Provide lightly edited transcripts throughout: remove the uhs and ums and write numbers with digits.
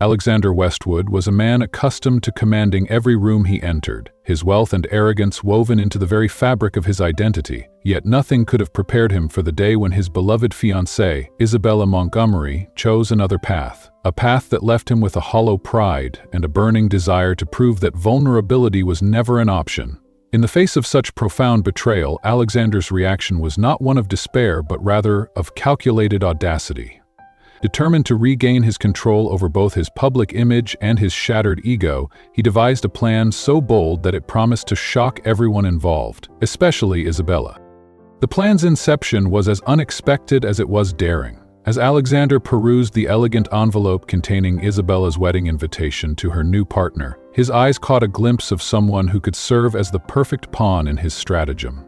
Alexander Westwood was a man accustomed to commanding every room he entered, his wealth and arrogance woven into the very fabric of his identity, yet nothing could have prepared him for the day when his beloved fiancée, Isabella Montgomery, chose another path, a path that left him with a hollow pride and a burning desire to prove that vulnerability was never an option. In the face of such profound betrayal, Alexander's reaction was not one of despair but rather of calculated audacity. Determined to regain his control over both his public image and his shattered ego, he devised a plan so bold that it promised to shock everyone involved, especially Isabella. The plan's inception was as unexpected as it was daring. As Alexander perused the elegant envelope containing Isabella's wedding invitation to her new partner, his eyes caught a glimpse of someone who could serve as the perfect pawn in his stratagem.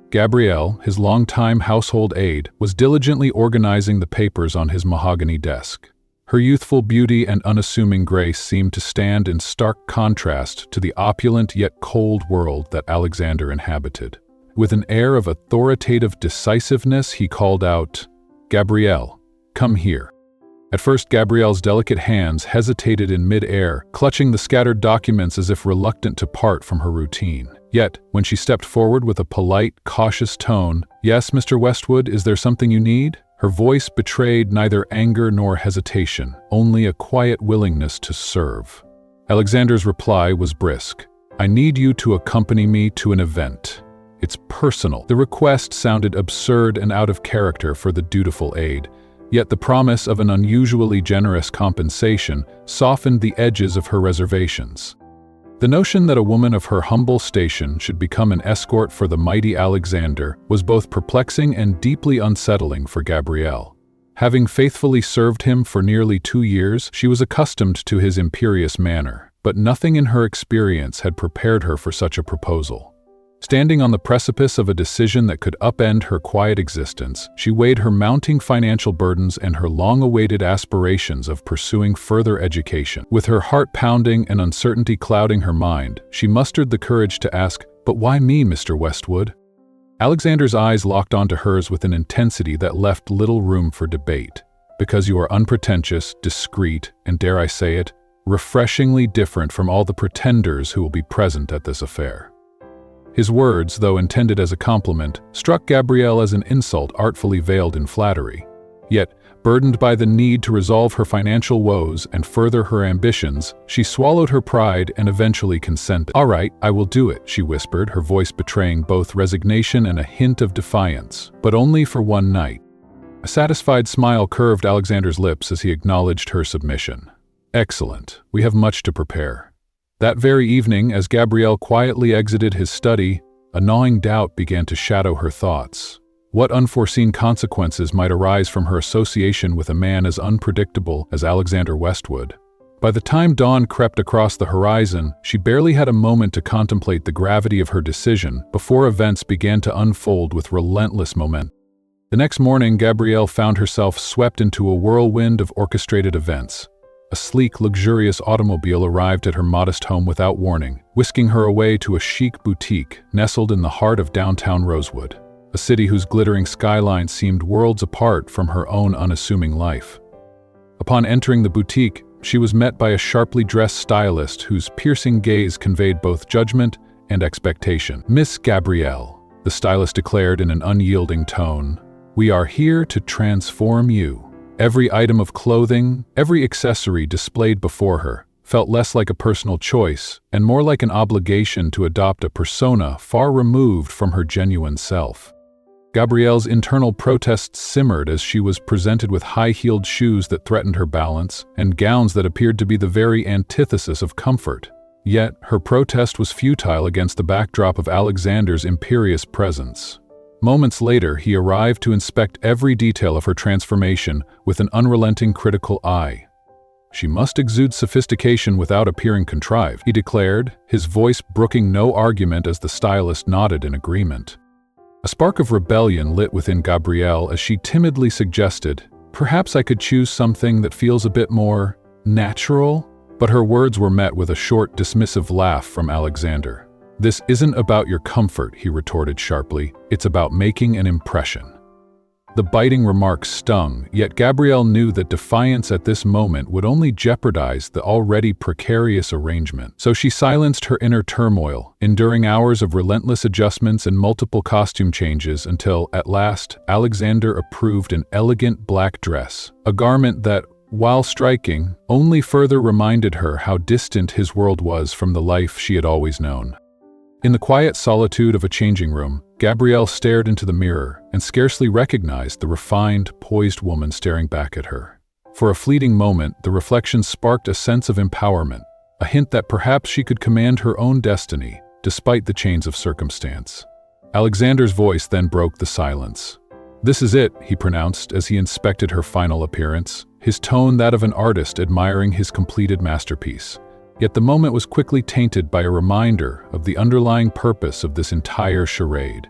Gabrielle, his longtime household aide, was diligently organizing the papers on his mahogany desk. Her youthful beauty and unassuming grace seemed to stand in stark contrast to the opulent yet cold world that Alexander inhabited. With an air of authoritative decisiveness, he called out, "Gabrielle, come here." At first, Gabrielle's delicate hands hesitated in mid-air, clutching the scattered documents as if reluctant to part from her routine. Yet, when she stepped forward with a polite, cautious tone, "Yes, Mr. Westwood, is there something you need?" her voice betrayed neither anger nor hesitation, only a quiet willingness to serve. Alexander's reply was brisk. "I need you to accompany me to an event. It's personal." The request sounded absurd and out of character for the dutiful aide, yet the promise of an unusually generous compensation softened the edges of her reservations. The notion that a woman of her humble station should become an escort for the mighty Alexander was both perplexing and deeply unsettling for Gabrielle. Having faithfully served him for nearly 2 years, she was accustomed to his imperious manner, but nothing in her experience had prepared her for such a proposal. Standing on the precipice of a decision that could upend her quiet existence, she weighed her mounting financial burdens and her long-awaited aspirations of pursuing further education. With her heart pounding and uncertainty clouding her mind, she mustered the courage to ask, "But why me, Mr. Westwood?" Alexander's eyes locked onto hers with an intensity that left little room for debate. "Because you are unpretentious, discreet, and dare I say it, refreshingly different from all the pretenders who will be present at this affair." His words, though intended as a compliment, struck Gabrielle as an insult artfully veiled in flattery. Yet, burdened by the need to resolve her financial woes and further her ambitions, she swallowed her pride and eventually consented. "All right, I will do it," she whispered, her voice betraying both resignation and a hint of defiance, "but only for one night." A satisfied smile curved Alexander's lips as he acknowledged her submission. "Excellent. We have much to prepare." That very evening, as Gabrielle quietly exited his study, a gnawing doubt began to shadow her thoughts. What unforeseen consequences might arise from her association with a man as unpredictable as Alexander Westwood? By the time dawn crept across the horizon, she barely had a moment to contemplate the gravity of her decision before events began to unfold with relentless momentum. The next morning, Gabrielle found herself swept into a whirlwind of orchestrated events. A sleek, luxurious automobile arrived at her modest home without warning, whisking her away to a chic boutique nestled in the heart of downtown Rosewood, a city whose glittering skyline seemed worlds apart from her own unassuming life. Upon entering the boutique, she was met by a sharply dressed stylist whose piercing gaze conveyed both judgment and expectation. "Miss Gabrielle," the stylist declared in an unyielding tone, "we are here to transform you." Every item of clothing, every accessory displayed before her, felt less like a personal choice and more like an obligation to adopt a persona far removed from her genuine self. Gabrielle's internal protests simmered as she was presented with high-heeled shoes that threatened her balance and gowns that appeared to be the very antithesis of comfort. Yet, her protest was futile against the backdrop of Alexander's imperious presence. Moments later, he arrived to inspect every detail of her transformation with an unrelenting critical eye. "She must exude sophistication without appearing contrived," he declared, his voice brooking no argument as the stylist nodded in agreement. A spark of rebellion lit within Gabrielle as she timidly suggested, "Perhaps I could choose something that feels a bit more natural?" But her words were met with a short, dismissive laugh from Alexander. "This isn't about your comfort," he retorted sharply. "It's about making an impression." The biting remark stung, yet Gabrielle knew that defiance at this moment would only jeopardize the already precarious arrangement. So she silenced her inner turmoil, enduring hours of relentless adjustments and multiple costume changes until, at last, Alexander approved an elegant black dress, a garment that, while striking, only further reminded her how distant his world was from the life she had always known. In the quiet solitude of a changing room, Gabrielle stared into the mirror and scarcely recognized the refined, poised woman staring back at her. For a fleeting moment, the reflection sparked a sense of empowerment, a hint that perhaps she could command her own destiny, despite the chains of circumstance. Alexander's voice then broke the silence. "This is it," he pronounced as he inspected her final appearance, his tone that of an artist admiring his completed masterpiece. Yet the moment was quickly tainted by a reminder of the underlying purpose of this entire charade.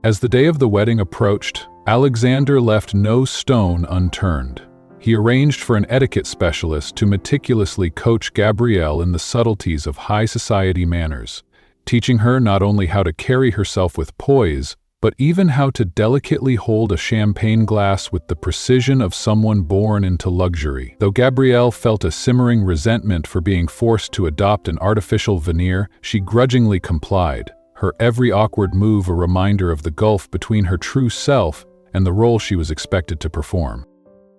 As the day of the wedding approached, Alexander left no stone unturned. He arranged for an etiquette specialist to meticulously coach Gabrielle in the subtleties of high society manners, teaching her not only how to carry herself with poise, but even how to delicately hold a champagne glass with the precision of someone born into luxury. Though Gabrielle felt a simmering resentment for being forced to adopt an artificial veneer, she grudgingly complied, her every awkward move a reminder of the gulf between her true self and the role she was expected to perform.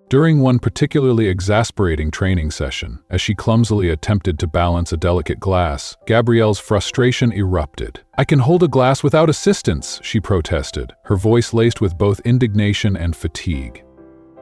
During one particularly exasperating training session, as she clumsily attempted to balance a delicate glass, Gabrielle's frustration erupted. "I can hold a glass without assistance," she protested, her voice laced with both indignation and fatigue.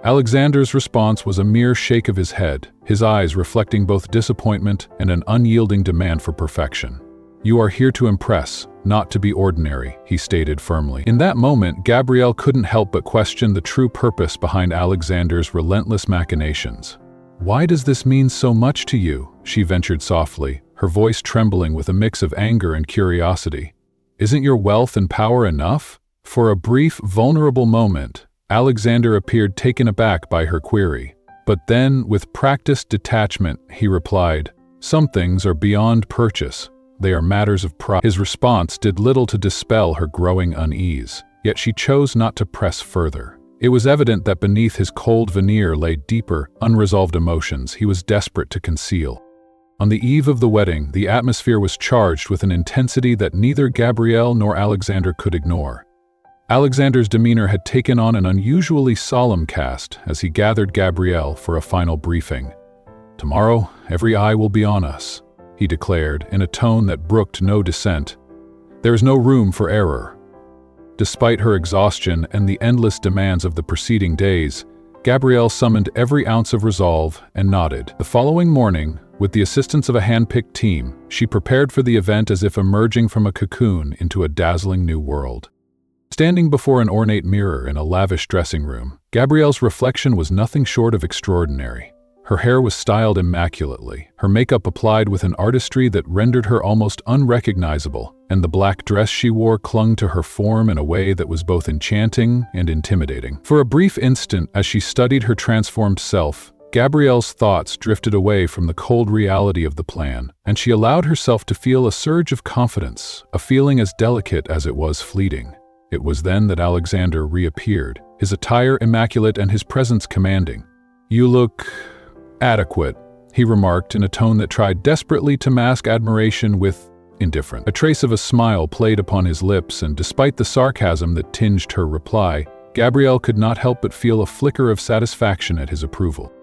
Alexander's response was a mere shake of his head, his eyes reflecting both disappointment and an unyielding demand for perfection. "You are here to impress, not to be ordinary," he stated firmly. In that moment, Gabrielle couldn't help but question the true purpose behind Alexander's relentless machinations. "Why does this mean so much to you?" she ventured softly, her voice trembling with a mix of anger and curiosity. "Isn't your wealth and power enough?" For a brief, vulnerable moment, Alexander appeared taken aback by her query. But then, with practiced detachment, he replied, "Some things are beyond purchase. They are matters of pride." His response did little to dispel her growing unease, yet she chose not to press further. It was evident that beneath his cold veneer lay deeper, unresolved emotions he was desperate to conceal. On the eve of the wedding, the atmosphere was charged with an intensity that neither Gabrielle nor Alexander could ignore. Alexander's demeanor had taken on an unusually solemn cast as he gathered Gabrielle for a final briefing. "Tomorrow, every eye will be on us," he declared in a tone that brooked no dissent. "There is no room for error." Despite her exhaustion and the endless demands of the preceding days, Gabrielle summoned every ounce of resolve and nodded. The following morning, with the assistance of a hand-picked team, she prepared for the event as if emerging from a cocoon into a dazzling new world. Standing before an ornate mirror in a lavish dressing room, Gabrielle's reflection was nothing short of extraordinary. Her hair was styled immaculately, her makeup applied with an artistry that rendered her almost unrecognizable, and the black dress she wore clung to her form in a way that was both enchanting and intimidating. For a brief instant, as she studied her transformed self, Gabrielle's thoughts drifted away from the cold reality of the plan, and she allowed herself to feel a surge of confidence, a feeling as delicate as it was fleeting. It was then that Alexander reappeared, his attire immaculate and his presence commanding. "You look adequate," he remarked in a tone that tried desperately to mask admiration with indifference. A trace of a smile played upon his lips, and despite the sarcasm that tinged her reply, Gabrielle could not help but feel a flicker of satisfaction at his approval.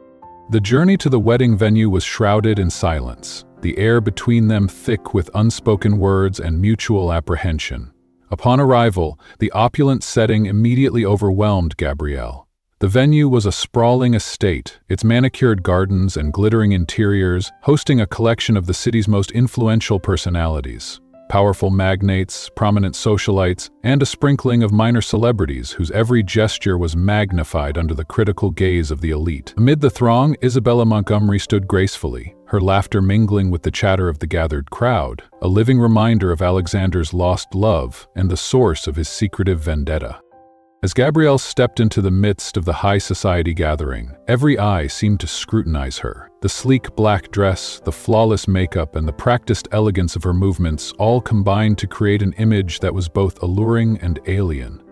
The journey to the wedding venue was shrouded in silence, the air between them thick with unspoken words and mutual apprehension. Upon arrival, the opulent setting immediately overwhelmed Gabrielle. The venue was a sprawling estate, its manicured gardens and glittering interiors hosting a collection of the city's most influential personalities. Powerful magnates, prominent socialites, and a sprinkling of minor celebrities whose every gesture was magnified under the critical gaze of the elite. Amid the throng, Isabella Montgomery stood gracefully, her laughter mingling with the chatter of the gathered crowd, a living reminder of Alexander's lost love and the source of his secretive vendetta. As Gabrielle stepped into the midst of the high society gathering, every eye seemed to scrutinize her. The sleek black dress, the flawless makeup, and the practiced elegance of her movements all combined to create an image that was both alluring and alien.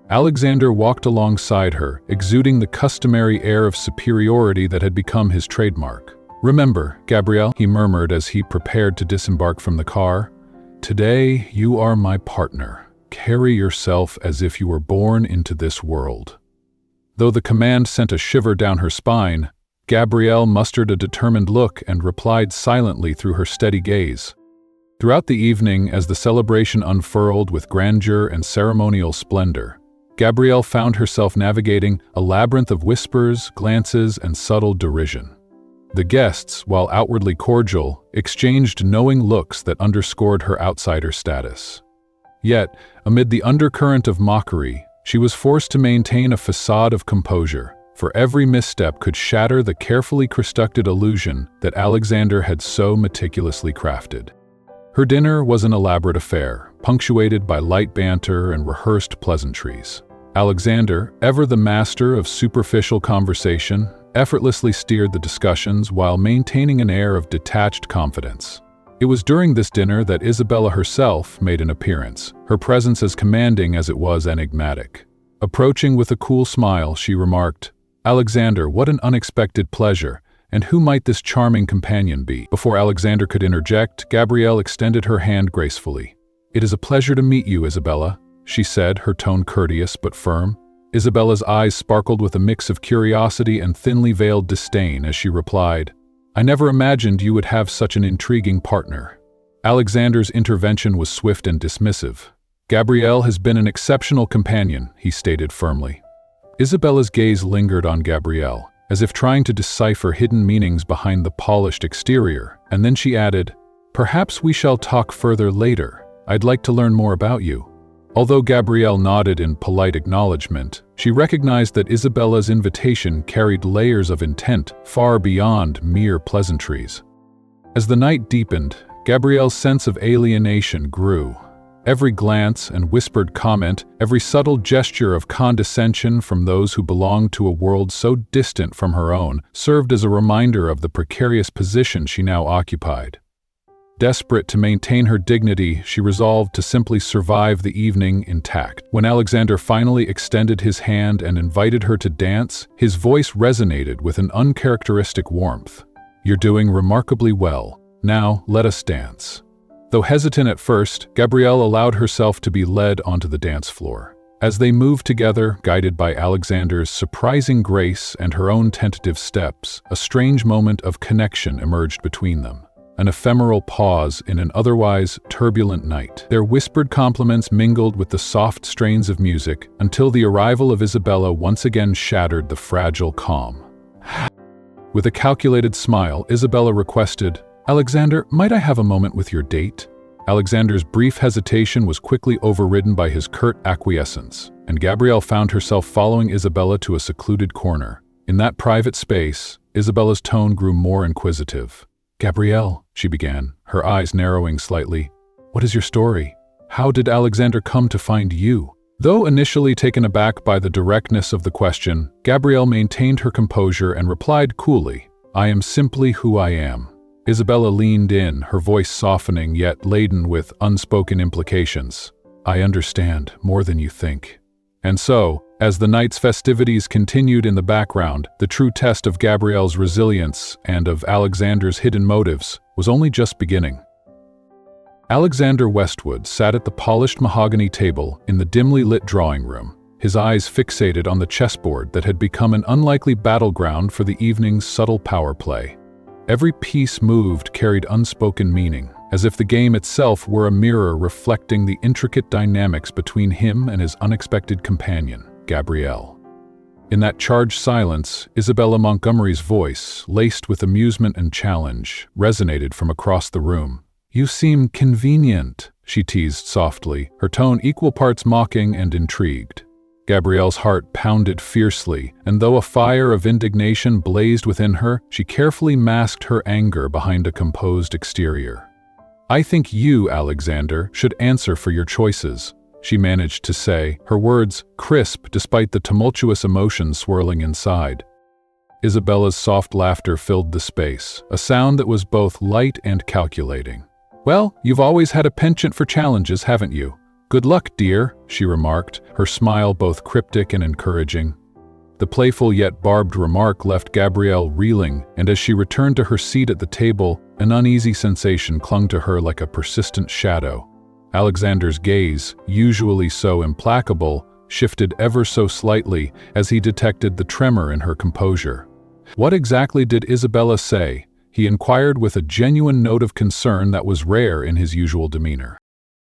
Alexander walked alongside her, exuding the customary air of superiority that had become his trademark. "Remember, Gabrielle," he murmured as he prepared to disembark from the car, "today you are my partner. Carry yourself as if you were born into this world." Though the command sent a shiver down her spine, Gabrielle mustered a determined look and replied silently through her steady gaze. Throughout the evening, as the celebration unfurled with grandeur and ceremonial splendor, Gabrielle found herself navigating a labyrinth of whispers, glances, and subtle derision. The guests, while outwardly cordial, exchanged knowing looks that underscored her outsider status. Yet, amid the undercurrent of mockery, she was forced to maintain a facade of composure, for every misstep could shatter the carefully constructed illusion that Alexander had so meticulously crafted. Her dinner was an elaborate affair, punctuated by light banter and rehearsed pleasantries. Alexander, ever the master of superficial conversation, effortlessly steered the discussions while maintaining an air of detached confidence. It was during this dinner that Isabella herself made an appearance, her presence as commanding as it was enigmatic. Approaching with a cool smile, she remarked, "Alexander, what an unexpected pleasure, and who might this charming companion be?" Before Alexander could interject, Gabrielle extended her hand gracefully. "It is a pleasure to meet you, Isabella," she said, her tone courteous but firm. Isabella's eyes sparkled with a mix of curiosity and thinly veiled disdain as she replied, "I never imagined you would have such an intriguing partner." Alexander's intervention was swift and dismissive. "Gabrielle has been an exceptional companion," he stated firmly. Isabella's gaze lingered on Gabrielle, as if trying to decipher hidden meanings behind the polished exterior, and then she added, "Perhaps we shall talk further later. I'd like to learn more about you." Although Gabrielle nodded in polite acknowledgement, she recognized that Isabella's invitation carried layers of intent far beyond mere pleasantries. As the night deepened, Gabrielle's sense of alienation grew. Every glance and whispered comment, every subtle gesture of condescension from those who belonged to a world so distant from her own, served as a reminder of the precarious position she now occupied. Desperate to maintain her dignity, she resolved to simply survive the evening intact. When Alexander finally extended his hand and invited her to dance, his voice resonated with an uncharacteristic warmth. "You're doing remarkably well. Now, let us dance." Though hesitant at first, Gabrielle allowed herself to be led onto the dance floor. As they moved together, guided by Alexander's surprising grace and her own tentative steps, a strange moment of connection emerged between them. An ephemeral pause in an otherwise turbulent night. Their whispered compliments mingled with the soft strains of music until the arrival of Isabella once again shattered the fragile calm. With a calculated smile, Isabella requested, "Alexander, might I have a moment with your date?" Alexander's brief hesitation was quickly overridden by his curt acquiescence, and Gabrielle found herself following Isabella to a secluded corner. In that private space, Isabella's tone grew more inquisitive. "Gabrielle," she began, her eyes narrowing slightly, "what is your story? How did Alexander come to find you?" Though initially taken aback by the directness of the question, Gabrielle maintained her composure and replied coolly, "I am simply who I am." Isabella leaned in, her voice softening yet laden with unspoken implications. "I understand more than you think." And so, as the night's festivities continued in the background, the true test of Gabrielle's resilience and of Alexander's hidden motives was only just beginning. Alexander Westwood sat at the polished mahogany table in the dimly lit drawing room, his eyes fixated on the chessboard that had become an unlikely battleground for the evening's subtle power play. Every piece moved carried unspoken meaning, as if the game itself were a mirror reflecting the intricate dynamics between him and his unexpected companion, Gabrielle. In that charged silence, Isabella Montgomery's voice, laced with amusement and challenge, resonated from across the room. "You seem convenient," she teased softly, her tone equal parts mocking and intrigued. Gabrielle's heart pounded fiercely, and though a fire of indignation blazed within her, she carefully masked her anger behind a composed exterior. "I think you, Alexander, should answer for your choices," she managed to say, her words crisp despite the tumultuous emotions swirling inside. Isabella's soft laughter filled the space, a sound that was both light and calculating. "Well, you've always had a penchant for challenges, haven't you? "Good luck, dear," she remarked, her smile both cryptic and encouraging. The playful yet barbed remark left Gabrielle reeling, and as she returned to her seat at the table, an uneasy sensation clung to her like a persistent shadow. Alexander's gaze, usually so implacable, shifted ever so slightly as he detected the tremor in her composure. "What exactly did Isabella say?" he inquired with a genuine note of concern that was rare in his usual demeanor.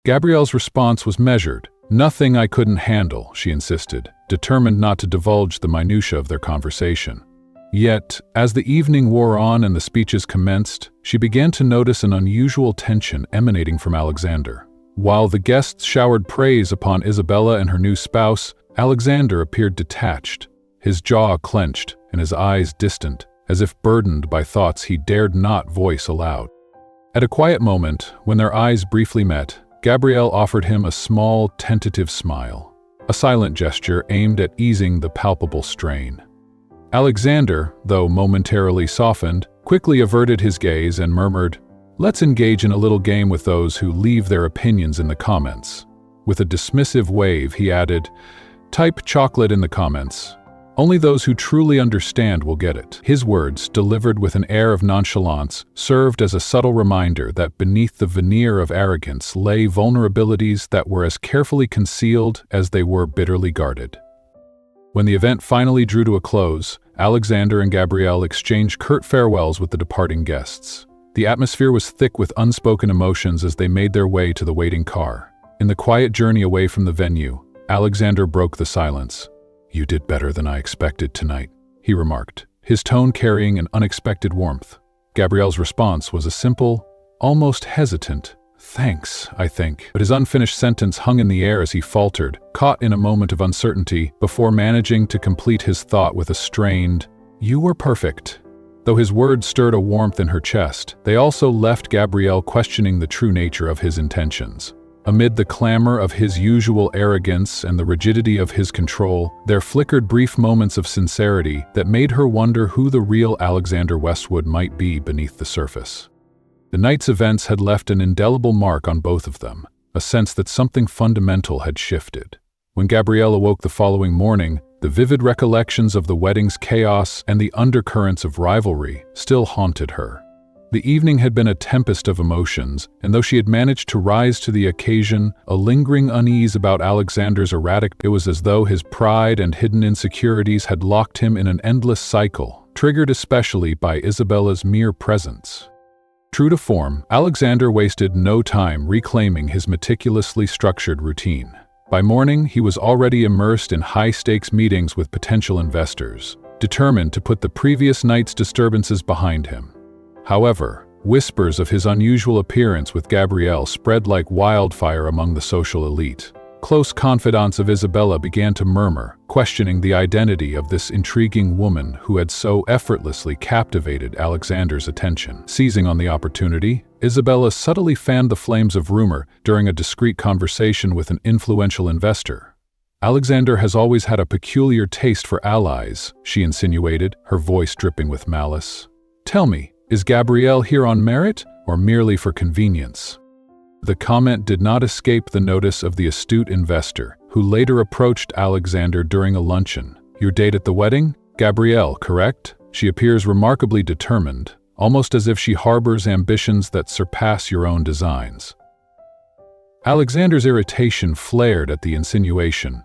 Gabrielle's response was measured. "Nothing I couldn't handle," she insisted, determined not to divulge the minutiae of their conversation. Yet, as the evening wore on and the speeches commenced, she began to notice an unusual tension emanating from Alexander. While the guests showered praise upon Isabella and her new spouse, Alexander appeared detached, his jaw clenched and his eyes distant, as if burdened by thoughts he dared not voice aloud. At a quiet moment, when their eyes briefly met, Gabrielle offered him a small, tentative smile, a silent gesture aimed at easing the palpable strain. Alexander, though momentarily softened, quickly averted his gaze and murmured, "Let's engage in a little game with those who leave their opinions in the comments." With a dismissive wave, he added, "Type chocolate in the comments. Only those who truly understand will get it." His words, delivered with an air of nonchalance, served as a subtle reminder that beneath the veneer of arrogance lay vulnerabilities that were as carefully concealed as they were bitterly guarded. When the event finally drew to a close, Alexander and Gabrielle exchanged curt farewells with the departing guests. The atmosphere was thick with unspoken emotions as they made their way to the waiting car. In the quiet journey away from the venue, Alexander broke the silence. "You did better than I expected tonight," he remarked, his tone carrying an unexpected warmth. Gabrielle's response was a simple, almost hesitant, "Thanks, I think." But his unfinished sentence hung in the air as he faltered, caught in a moment of uncertainty, before managing to complete his thought with a strained, "You were perfect." Though his words stirred a warmth in her chest, they also left Gabrielle questioning the true nature of his intentions. Amid the clamor of his usual arrogance and the rigidity of his control, there flickered brief moments of sincerity that made her wonder who the real Alexander Westwood might be beneath the surface. The night's events had left an indelible mark on both of them, a sense that something fundamental had shifted. When Gabrielle awoke the following morning, the vivid recollections of the wedding's chaos and the undercurrents of rivalry still haunted her. The evening had been a tempest of emotions, and though she had managed to rise to the occasion, a lingering unease about Alexander's erratic, it was as though his pride and hidden insecurities had locked him in an endless cycle, triggered especially by Isabella's mere presence. True to form, Alexander wasted no time reclaiming his meticulously structured routine. By morning, he was already immersed in high-stakes meetings with potential investors, determined to put the previous night's disturbances behind him. However, whispers of his unusual appearance with Gabrielle spread like wildfire among the social elite. Close confidants of Isabella began to murmur, questioning the identity of this intriguing woman who had so effortlessly captivated Alexander's attention. Seizing on the opportunity, Isabella subtly fanned the flames of rumor during a discreet conversation with an influential investor. "Alexander has always had a peculiar taste for allies," she insinuated, her voice dripping with malice. "Tell me, is Gabrielle here on merit or merely for convenience?" The comment did not escape the notice of the astute investor, who later approached Alexander during a luncheon. "Your date at the wedding? Gabrielle, correct? She appears remarkably determined, almost as if she harbors ambitions that surpass your own designs." Alexander's irritation flared at the insinuation,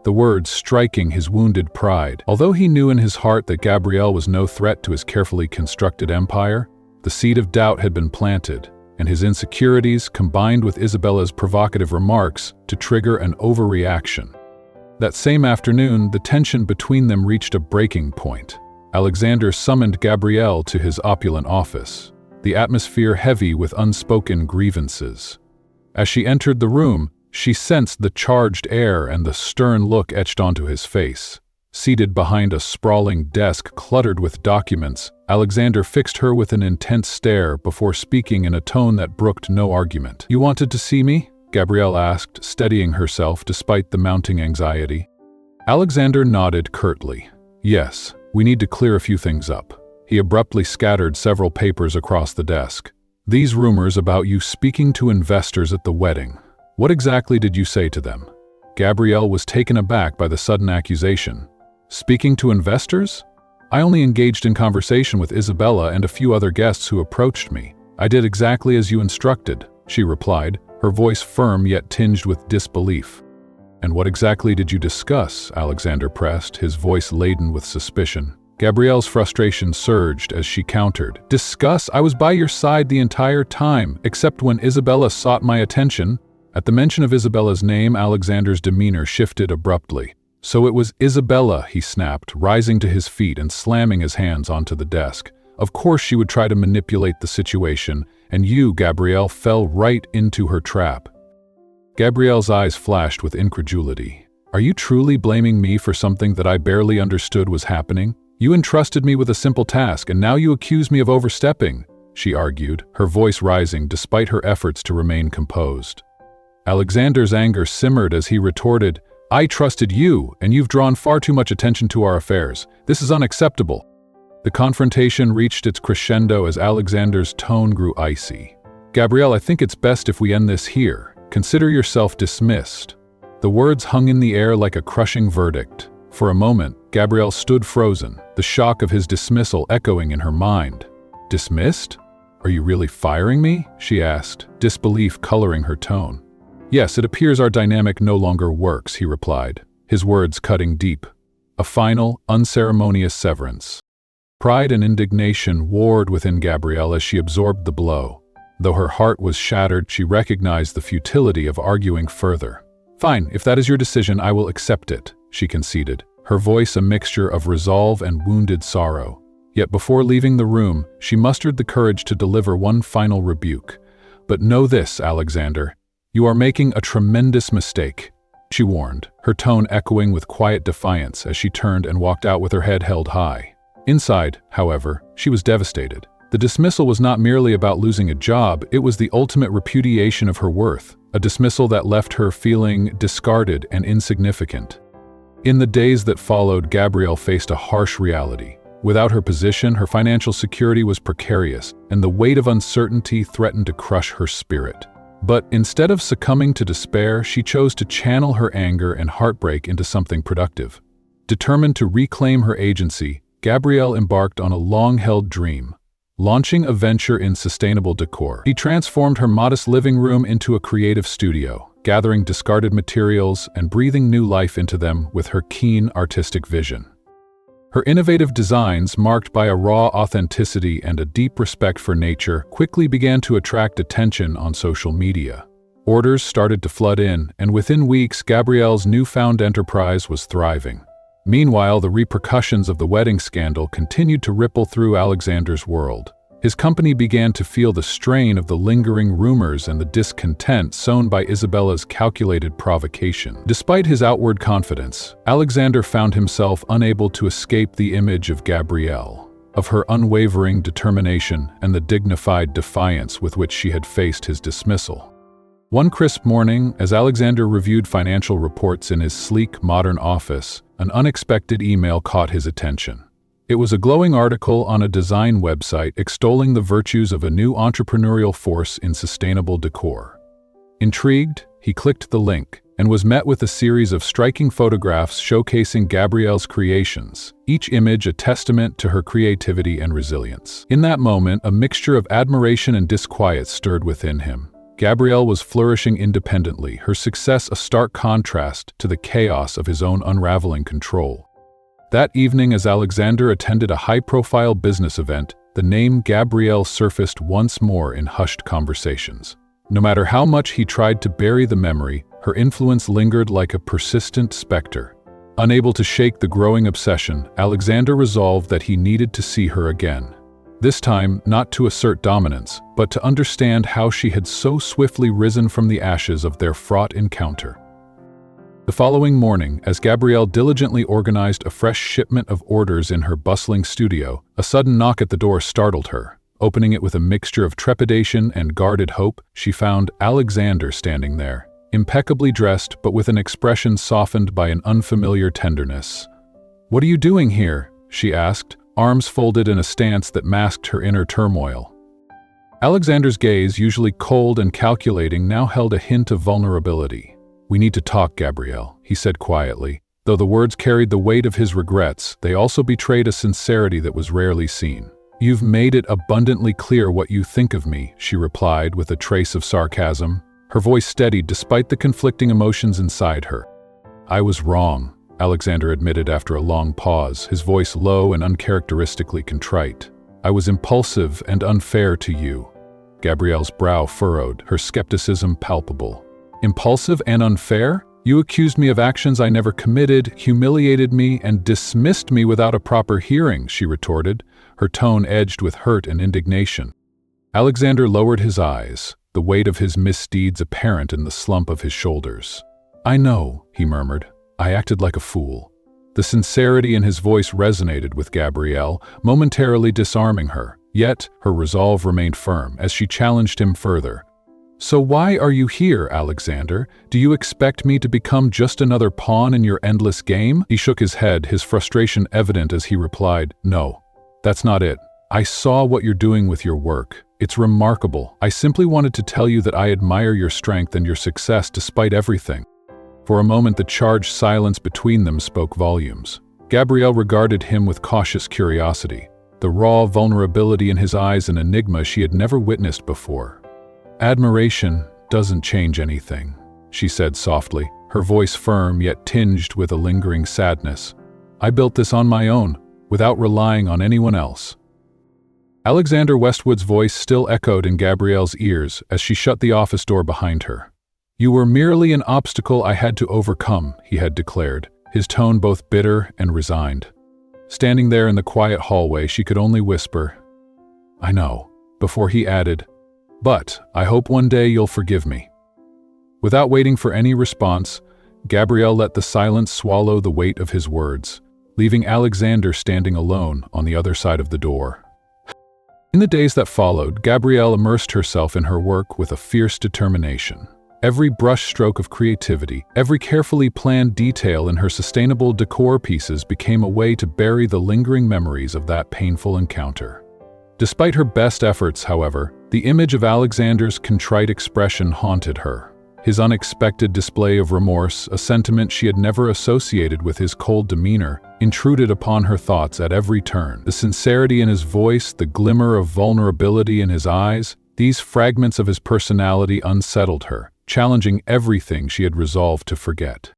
the words striking his wounded pride. Although he knew in his heart that Gabrielle was no threat to his carefully constructed empire, the seed of doubt had been planted, and his insecurities combined with Isabella's provocative remarks to trigger an overreaction. That same afternoon, the tension between them reached a breaking point. Alexander summoned Gabrielle to his opulent office, the atmosphere heavy with unspoken grievances. As she entered the room, she sensed the charged air and the stern look etched onto his face. Seated behind a sprawling desk cluttered with documents, Alexander fixed her with an intense stare before speaking in a tone that brooked no argument. "You wanted to see me?" Gabrielle asked, steadying herself despite the mounting anxiety. Alexander nodded curtly. "Yes, we need to clear a few things up." He abruptly scattered several papers across the desk. "These rumors about you speaking to investors at the wedding. What exactly did you say to them? Gabrielle was taken aback by the sudden accusation. Speaking to investors? I only engaged in conversation with Isabella and a few other guests who approached me. I did exactly as you instructed, she replied, her voice firm yet tinged with disbelief. And what exactly did you discuss? Alexander pressed, his voice laden with suspicion. Gabrielle's frustration surged as she countered. Discuss? I was by your side the entire time, except when Isabella sought my attention. At the mention of Isabella's name, Alexander's demeanor shifted abruptly. So it was Isabella, he snapped, rising to his feet and slamming his hands onto the desk. Of course she would try to manipulate the situation, and you, Gabrielle, fell right into her trap. Gabrielle's eyes flashed with incredulity. Are you truly blaming me for something that I barely understood was happening? You entrusted me with a simple task, and now you accuse me of overstepping, she argued, her voice rising despite her efforts to remain composed. Alexander's anger simmered as he retorted, I trusted you, and you've drawn far too much attention to our affairs. This is unacceptable. The confrontation reached its crescendo as Alexander's tone grew icy. Gabrielle, I think it's best if we end this here. Consider yourself dismissed. The words hung in the air like a crushing verdict. For a moment, Gabrielle stood frozen, the shock of his dismissal echoing in her mind. Dismissed? Are you really firing me? She asked, disbelief coloring her tone. Yes, it appears our dynamic no longer works, he replied, his words cutting deep. A final, unceremonious severance. Pride and indignation warred within Gabrielle as she absorbed the blow. Though her heart was shattered, she recognized the futility of arguing further. Fine, if that is your decision, I will accept it, she conceded, her voice a mixture of resolve and wounded sorrow. Yet before leaving the room, she mustered the courage to deliver one final rebuke. But know this, Alexander, you are making a tremendous mistake, she warned, her tone echoing with quiet defiance as she turned and walked out with her head held high. Inside, however, she was devastated. The dismissal was not merely about losing a job, it was the ultimate repudiation of her worth, a dismissal that left her feeling discarded and insignificant. In the days that followed, Gabrielle faced a harsh reality. Without her position, her financial security was precarious, and the weight of uncertainty threatened to crush her spirit. But instead of succumbing to despair, she chose to channel her anger and heartbreak into something productive. Determined to reclaim her agency, Gabrielle embarked on a long-held dream, launching a venture in sustainable decor. She transformed her modest living room into a creative studio, gathering discarded materials and breathing new life into them with her keen artistic vision. Her innovative designs, marked by a raw authenticity and a deep respect for nature, quickly began to attract attention on social media. Orders started to flood in, and within weeks, Gabrielle's newfound enterprise was thriving. Meanwhile, the repercussions of the wedding scandal continued to ripple through Alexander's world. His company began to feel the strain of the lingering rumors and the discontent sown by Isabella's calculated provocation. Despite his outward confidence, Alexander found himself unable to escape the image of Gabrielle, of her unwavering determination and the dignified defiance with which she had faced his dismissal. One crisp morning, as Alexander reviewed financial reports in his sleek, modern office, an unexpected email caught his attention. It was a glowing article on a design website extolling the virtues of a new entrepreneurial force in sustainable decor. Intrigued, he clicked the link and was met with a series of striking photographs showcasing Gabrielle's creations, each image a testament to her creativity and resilience. In that moment, a mixture of admiration and disquiet stirred within him. Gabrielle was flourishing independently, her success a stark contrast to the chaos of his own unraveling control. That evening, as Alexander attended a high-profile business event, the name Gabrielle surfaced once more in hushed conversations. No matter how much he tried to bury the memory, her influence lingered like a persistent specter. Unable to shake the growing obsession, Alexander resolved that he needed to see her again. This time, not to assert dominance, but to understand how she had so swiftly risen from the ashes of their fraught encounter. The following morning, as Gabrielle diligently organized a fresh shipment of orders in her bustling studio, a sudden knock at the door startled her. Opening it with a mixture of trepidation and guarded hope, she found Alexander standing there, impeccably dressed but with an expression softened by an unfamiliar tenderness. "What are you doing here?" she asked, arms folded in a stance that masked her inner turmoil. Alexander's gaze, usually cold and calculating, now held a hint of vulnerability. "We need to talk, Gabrielle," he said quietly. Though the words carried the weight of his regrets, they also betrayed a sincerity that was rarely seen. "You've made it abundantly clear what you think of me," she replied with a trace of sarcasm. Her voice steadied despite the conflicting emotions inside her. "I was wrong," Alexander admitted after a long pause, his voice low and uncharacteristically contrite. "I was impulsive and unfair to you." Gabrielle's brow furrowed, her skepticism palpable. "Impulsive and unfair? You accused me of actions I never committed, humiliated me, and dismissed me without a proper hearing," she retorted, her tone edged with hurt and indignation. Alexander lowered his eyes, the weight of his misdeeds apparent in the slump of his shoulders. "I know," he murmured. "I acted like a fool." The sincerity in his voice resonated with Gabrielle, momentarily disarming her. Yet, her resolve remained firm as she challenged him further. "So why are you here, Alexander? Do you expect me to become just another pawn in your endless game?" He shook his head, his frustration evident as he replied, "No, that's not it. I saw what you're doing with your work. It's remarkable. I simply wanted to tell you that I admire your strength and your success despite everything." For a moment, the charged silence between them spoke volumes. Gabrielle regarded him with cautious curiosity, the raw vulnerability in his eyes an enigma she had never witnessed before. "Admiration doesn't change anything," she said softly, her voice firm yet tinged with a lingering sadness. "I built this on my own, without relying on anyone else." Alexander Westwood's voice still echoed in Gabrielle's ears as she shut the office door behind her. "You were merely an obstacle I had to overcome," he had declared, his tone both bitter and resigned. Standing there in the quiet hallway, she could only whisper, "I know," before he added, "But I hope one day you'll forgive me." Without waiting for any response, Gabrielle let the silence swallow the weight of his words, leaving Alexander standing alone on the other side of the door. In the days that followed, Gabrielle immersed herself in her work with a fierce determination. Every brushstroke of creativity, every carefully planned detail in her sustainable decor pieces became a way to bury the lingering memories of that painful encounter. Despite her best efforts, however, the image of Alexander's contrite expression haunted her. His unexpected display of remorse, a sentiment she had never associated with his cold demeanor, intruded upon her thoughts at every turn. The sincerity in his voice, the glimmer of vulnerability in his eyes, these fragments of his personality unsettled her, challenging everything she had resolved to forget.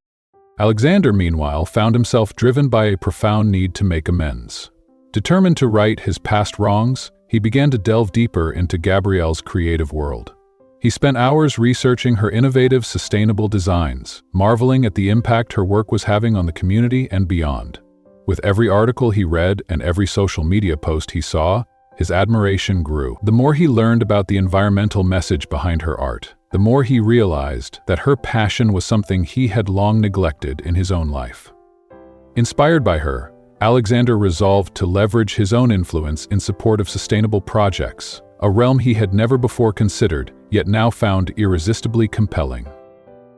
Alexander, meanwhile, found himself driven by a profound need to make amends. Determined to right his past wrongs, he began to delve deeper into Gabrielle's creative world. He spent hours researching her innovative, sustainable designs, marveling at the impact her work was having on the community and beyond. With every article he read and every social media post he saw, his admiration grew. The more he learned about the environmental message behind her art, the more he realized that her passion was something he had long neglected in his own life. Inspired by her, Alexander resolved to leverage his own influence in support of sustainable projects, a realm he had never before considered, yet now found irresistibly compelling.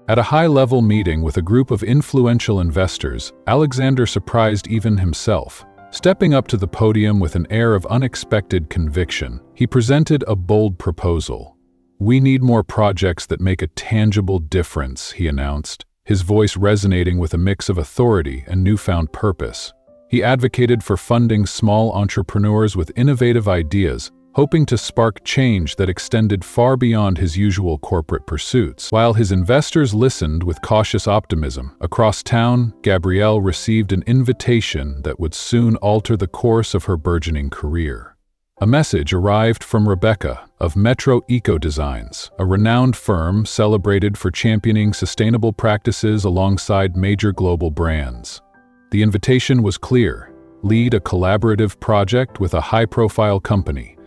At a high-level meeting with a group of influential investors, Alexander surprised even himself. Stepping up to the podium with an air of unexpected conviction, he presented a bold proposal. "We need more projects that make a tangible difference," he announced, his voice resonating with a mix of authority and newfound purpose. He advocated for funding small entrepreneurs with innovative ideas, hoping to spark change that extended far beyond his usual corporate pursuits. While his investors listened with cautious optimism, across town, Gabrielle received an invitation that would soon alter the course of her burgeoning career. A message arrived from Rebecca of Metro Eco Designs, a renowned firm celebrated for championing sustainable practices alongside major global brands. The invitation was clear: lead a collaborative project with a high-profile company.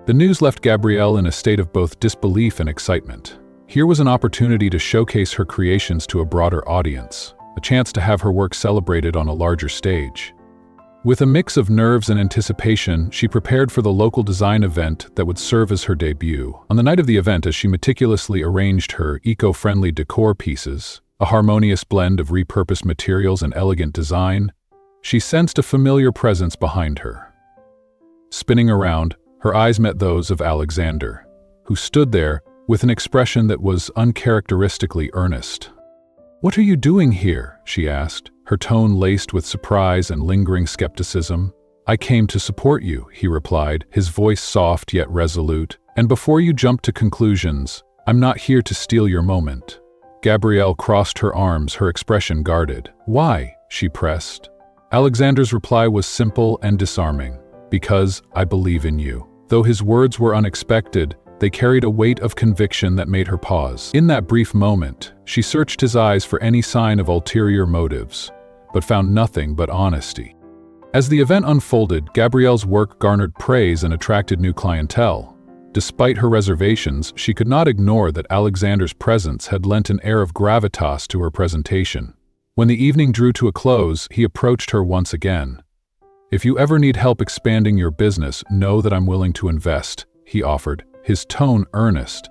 The news left Gabrielle in a state of both disbelief and excitement. Here was an opportunity to showcase her creations to a broader audience, a chance to have her work celebrated on a larger stage. With a mix of nerves and anticipation, she prepared for the local design event that would serve as her debut. On the night of the event, as she meticulously arranged her eco-friendly decor pieces, a harmonious blend of repurposed materials and elegant design, she sensed a familiar presence behind her. Spinning around, Her eyes met those of Alexander, who stood there with an expression that was uncharacteristically earnest. "What are you doing here?" she asked, her tone laced with surprise and lingering skepticism. "I came to support you," he replied, his voice soft yet resolute. "And before you jump to conclusions, I'm not here to steal your moment." Gabrielle crossed her arms, her expression guarded. "Why?" she pressed. Alexander's reply was simple and disarming. "Because I believe in you." Though his words were unexpected, they carried a weight of conviction that made her pause. In that brief moment, she searched his eyes for any sign of ulterior motives, but found nothing but honesty. As the event unfolded, Gabrielle's work garnered praise and attracted new clientele. Despite her reservations, she could not ignore that Alexander's presence had lent an air of gravitas to her presentation. When the evening drew to a close, he approached her once again. "If you ever need help expanding your business, know that I'm willing to invest," he offered, his tone earnest.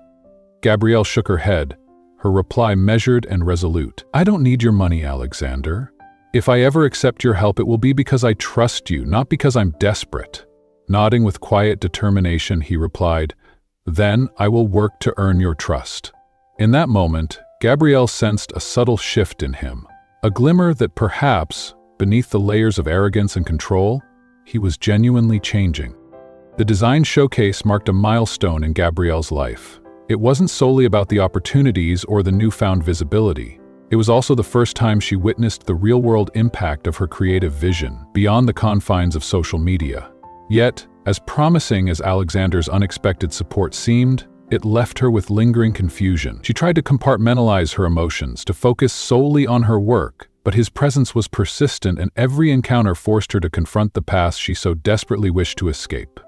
Gabrielle shook her head, her reply measured and resolute. "I don't need your money, Alexander. If I ever accept your help, it will be because I trust you, not because I'm desperate." Nodding with quiet determination, he replied, "Then I will work to earn your trust." In that moment, Gabrielle sensed a subtle shift in him, a glimmer that perhaps, beneath the layers of arrogance and control, he was genuinely changing. The design showcase marked a milestone in Gabrielle's life. It wasn't solely about the opportunities or the newfound visibility. It was also the first time she witnessed the real-world impact of her creative vision, beyond the confines of social media. Yet, as promising as Alexander's unexpected support seemed, it left her with lingering confusion. She tried to compartmentalize her emotions, to focus solely on her work, but his presence was persistent, and every encounter forced her to confront the past she so desperately wished to escape.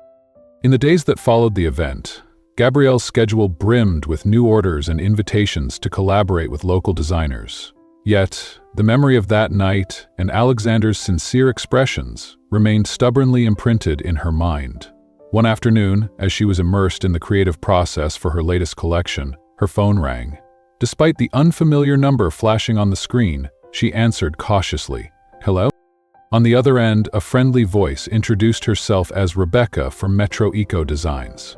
In the days that followed the event, Gabrielle's schedule brimmed with new orders and invitations to collaborate with local designers. Yet, the memory of that night and Alexander's sincere expressions remained stubbornly imprinted in her mind. One afternoon, as she was immersed in the creative process for her latest collection, her phone rang. Despite the unfamiliar number flashing on the screen, she answered cautiously. "Hello?" On the other end, a friendly voice introduced herself as Rebecca from Metro Eco Designs.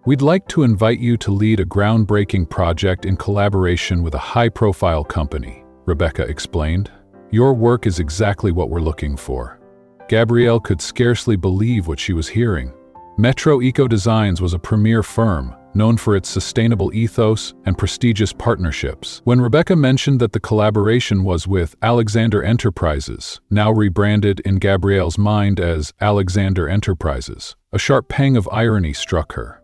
"We'd like to invite you to lead a groundbreaking project in collaboration with a high-profile company," Rebecca explained. "Your work is exactly what we're looking for." Gabrielle could scarcely believe what she was hearing. Metro Eco Designs was a premier firm, known for its sustainable ethos and prestigious partnerships. When Rebecca mentioned that the collaboration was with Alexander Enterprises, now rebranded in Gabrielle's mind as Alexander Enterprises, a sharp pang of irony struck her.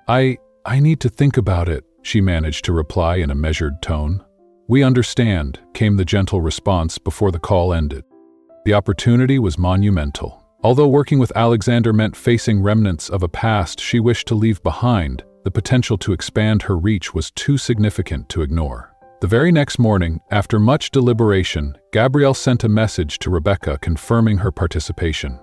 I need to think about it," she managed to reply in a measured tone. "We understand," came the gentle response before the call ended. The opportunity was monumental. Although working with Alexander meant facing remnants of a past she wished to leave behind, the potential to expand her reach was too significant to ignore. The very next morning, after much deliberation, Gabrielle sent a message to Rebecca confirming her participation.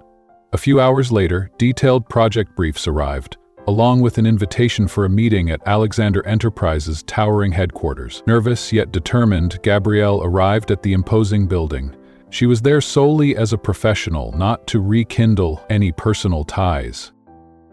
A few hours later, detailed project briefs arrived, along with an invitation for a meeting at Alexander Enterprises' towering headquarters. Nervous yet determined, Gabrielle arrived at the imposing building. She was there solely as a professional, not to rekindle any personal ties.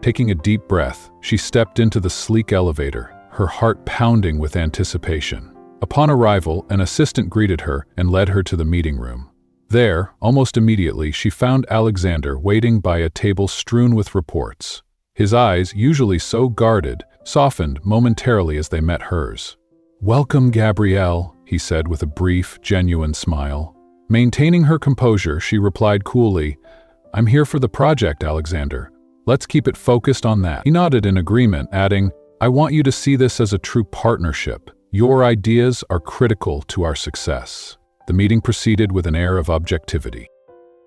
Taking a deep breath, she stepped into the sleek elevator, her heart pounding with anticipation. Upon arrival, an assistant greeted her and led her to the meeting room. There, almost immediately, she found Alexander waiting by a table strewn with reports. His eyes, usually so guarded, softened momentarily as they met hers. "Welcome, Gabrielle," he said with a brief, genuine smile. Maintaining her composure, she replied coolly, "I'm here for the project, Alexander. Let's keep it focused on that." He nodded in agreement, adding, "I want you to see this as a true partnership. Your ideas are critical to our success." The meeting proceeded with an air of objectivity.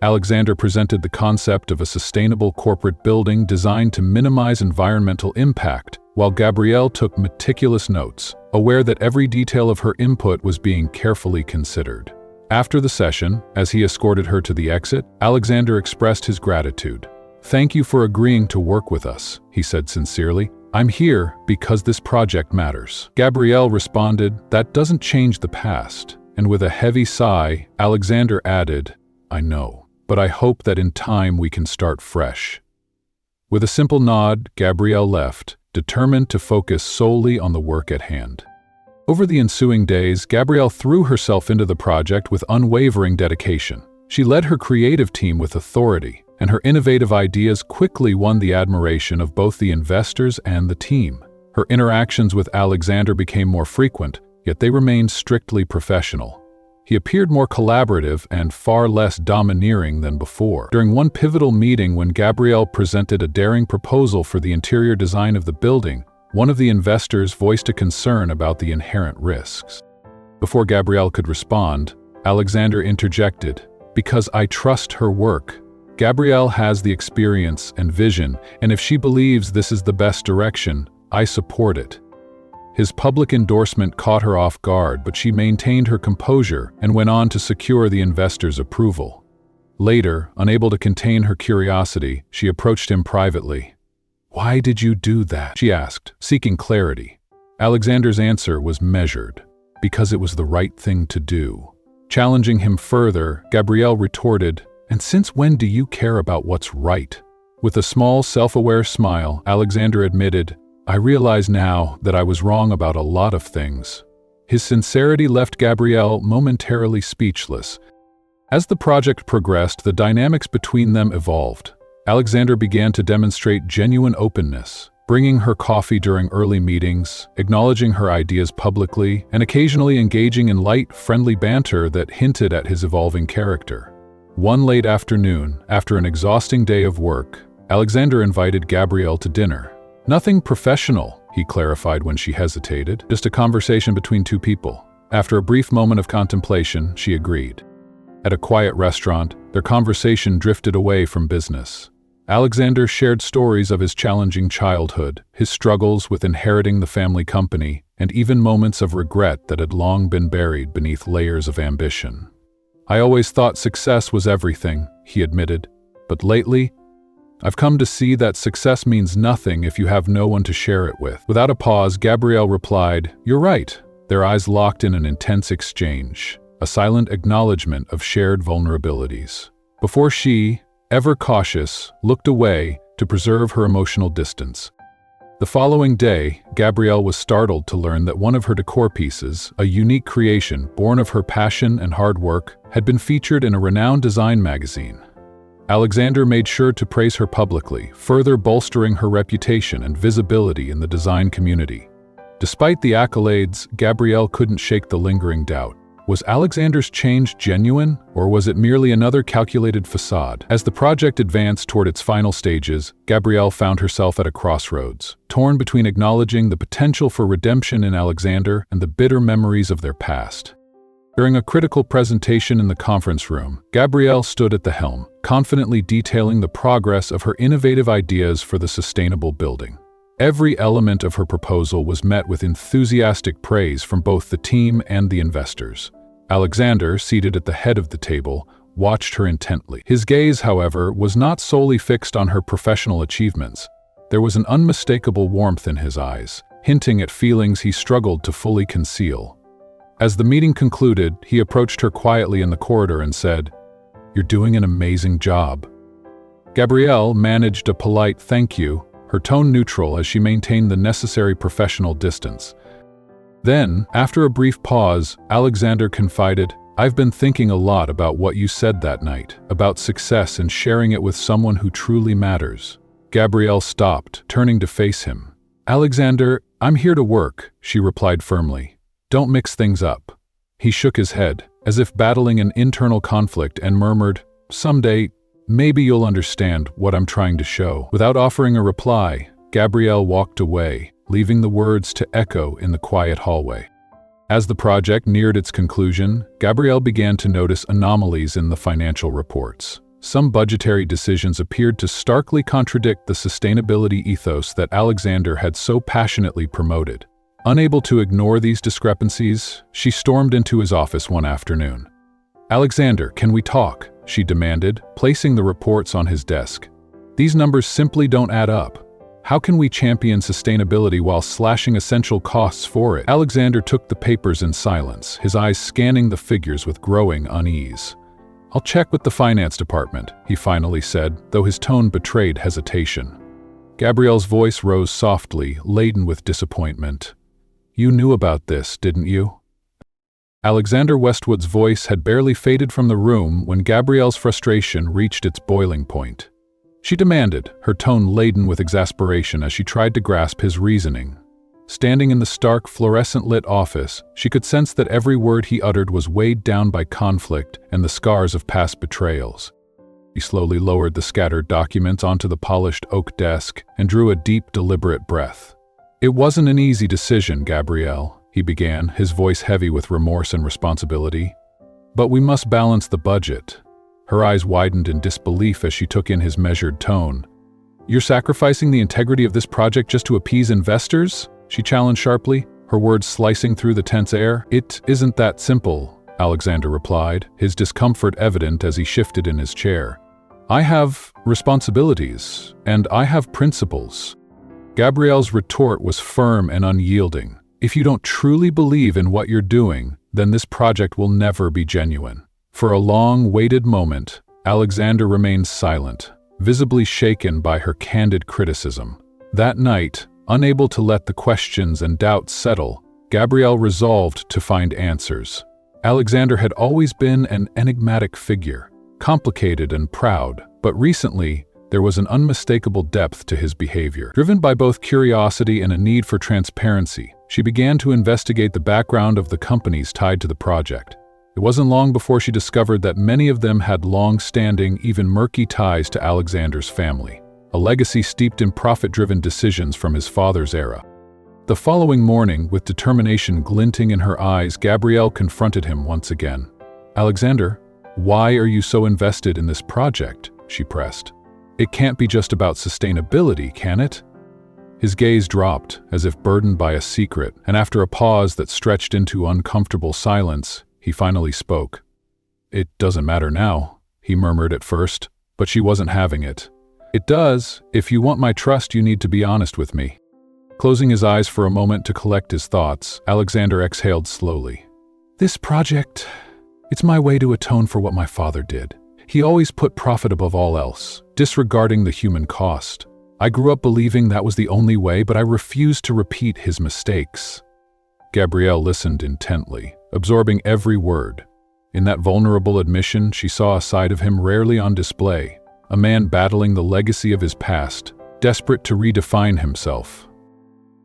Alexander presented the concept of a sustainable corporate building designed to minimize environmental impact, while Gabrielle took meticulous notes, aware that every detail of her input was being carefully considered. After the session, as he escorted her to the exit, Alexander expressed his gratitude. "Thank you for agreeing to work with us," he said sincerely. "I'm here because this project matters." Gabrielle responded, "That doesn't change the past." And with a heavy sigh, Alexander added, "I know, but I hope that in time we can start fresh." With a simple nod, Gabrielle left, determined to focus solely on the work at hand. Over the ensuing days, Gabrielle threw herself into the project with unwavering dedication. She led her creative team with authority, and her innovative ideas quickly won the admiration of both the investors and the team. Her interactions with Alexander became more frequent, yet they remained strictly professional. He appeared more collaborative and far less domineering than before. During one pivotal meeting when Gabrielle presented a daring proposal for the interior design of the building, one of the investors voiced a concern about the inherent risks. Before Gabrielle could respond, Alexander interjected, "Because I trust her work. Gabrielle has the experience and vision, and if she believes this is the best direction, I support it." His public endorsement caught her off guard, but she maintained her composure and went on to secure the investor's approval. Later, unable to contain her curiosity, she approached him privately. "Why did you do that?" she asked, seeking clarity. Alexander's answer was measured, "Because it was the right thing to do." Challenging him further, Gabrielle retorted, "And since when do you care about what's right?" With a small, self-aware smile, Alexander admitted, "I realize now that I was wrong about a lot of things." His sincerity left Gabrielle momentarily speechless. As the project progressed, the dynamics between them evolved. Alexander began to demonstrate genuine openness, bringing her coffee during early meetings, acknowledging her ideas publicly, and occasionally engaging in light, friendly banter that hinted at his evolving character. One late afternoon, after an exhausting day of work, Alexander invited Gabrielle to dinner. "Nothing professional," he clarified when she hesitated, "just a conversation between two people." After a brief moment of contemplation, she agreed. At a quiet restaurant, their conversation drifted away from business. Alexander shared stories of his challenging childhood, his struggles with inheriting the family company, and even moments of regret that had long been buried beneath layers of ambition. "I always thought success was everything," he admitted, "but lately, I've come to see that success means nothing if you have no one to share it with." Without a pause, Gabrielle replied, "You're right." Their eyes locked in an intense exchange, a silent acknowledgement of shared vulnerabilities. Before she, ever cautious, looked away to preserve her emotional distance. The following day, Gabrielle was startled to learn that one of her decor pieces, a unique creation born of her passion and hard work, had been featured in a renowned design magazine. Alexander made sure to praise her publicly, further bolstering her reputation and visibility in the design community. Despite the accolades, Gabrielle couldn't shake the lingering doubt. Was Alexander's change genuine, or was it merely another calculated facade? As the project advanced toward its final stages, Gabrielle found herself at a crossroads, torn between acknowledging the potential for redemption in Alexander and the bitter memories of their past. During a critical presentation in the conference room, Gabrielle stood at the helm, confidently detailing the progress of her innovative ideas for the sustainable building. Every element of her proposal was met with enthusiastic praise from both the team and the investors. Alexander, seated at the head of the table, watched her intently. His gaze, however, was not solely fixed on her professional achievements. There was an unmistakable warmth in his eyes, hinting at feelings he struggled to fully conceal. As the meeting concluded, he approached her quietly in the corridor and said, "You're doing an amazing job." Gabrielle managed a polite thank you, her tone neutral as she maintained the necessary professional distance. Then, after a brief pause, Alexander confided, "I've been thinking a lot about what you said that night, about success and sharing it with someone who truly matters." Gabrielle stopped, turning to face him. "Alexander, I'm here to work," she replied firmly. "Don't mix things up." He shook his head, as if battling an internal conflict, and murmured, "Someday, maybe you'll understand what I'm trying to show." Without offering a reply, Gabrielle walked away, leaving the words to echo in the quiet hallway. As the project neared its conclusion, Gabrielle began to notice anomalies in the financial reports. Some budgetary decisions appeared to starkly contradict the sustainability ethos that Alexander had so passionately promoted. Unable to ignore these discrepancies, she stormed into his office one afternoon. "Alexander, can we talk?" she demanded, placing the reports on his desk. "These numbers simply don't add up. How can we champion sustainability while slashing essential costs for it?" Alexander took the papers in silence, his eyes scanning the figures with growing unease. "I'll check with the finance department," he finally said, though his tone betrayed hesitation. Gabrielle's voice rose softly, laden with disappointment. "You knew about this, didn't you?" Alexander Westwood's voice had barely faded from the room when Gabrielle's frustration reached its boiling point. She demanded, her tone laden with exasperation as she tried to grasp his reasoning. Standing in the stark, fluorescent-lit office, she could sense that every word he uttered was weighed down by conflict and the scars of past betrayals. He slowly lowered the scattered documents onto the polished oak desk and drew a deep, deliberate breath. "It wasn't an easy decision, Gabrielle," he began, his voice heavy with remorse and responsibility. "But we must balance the budget." Her eyes widened in disbelief as she took in his measured tone. "You're sacrificing the integrity of this project just to appease investors?" she challenged sharply, her words slicing through the tense air. "It isn't that simple," Alexander replied, his discomfort evident as he shifted in his chair. "I have responsibilities, and I have principles." Gabrielle's retort was firm and unyielding. "If you don't truly believe in what you're doing, then this project will never be genuine." For a long, waited moment, Alexander remained silent, visibly shaken by her candid criticism. That night, unable to let the questions and doubts settle, Gabrielle resolved to find answers. Alexander had always been an enigmatic figure, complicated and proud, but recently, there was an unmistakable depth to his behavior. Driven by both curiosity and a need for transparency, she began to investigate the background of the companies tied to the project. It wasn't long before she discovered that many of them had long-standing, even murky ties to Alexander's family, a legacy steeped in profit-driven decisions from his father's era. The following morning, with determination glinting in her eyes, Gabrielle confronted him once again. "Alexander, why are you so invested in this project?" she pressed. "It can't be just about sustainability, can it?" His gaze dropped, as if burdened by a secret, and after a pause that stretched into uncomfortable silence, he finally spoke. "It doesn't matter now," he murmured at first, but she wasn't having it. "It does. If you want my trust, you need to be honest with me." Closing his eyes for a moment to collect his thoughts, Alexander exhaled slowly. "This project, it's my way to atone for what my father did. He always put profit above all else, disregarding the human cost. I grew up believing that was the only way, but I refused to repeat his mistakes." Gabrielle listened intently, absorbing every word. In that vulnerable admission, she saw a side of him rarely on display, a man battling the legacy of his past, desperate to redefine himself.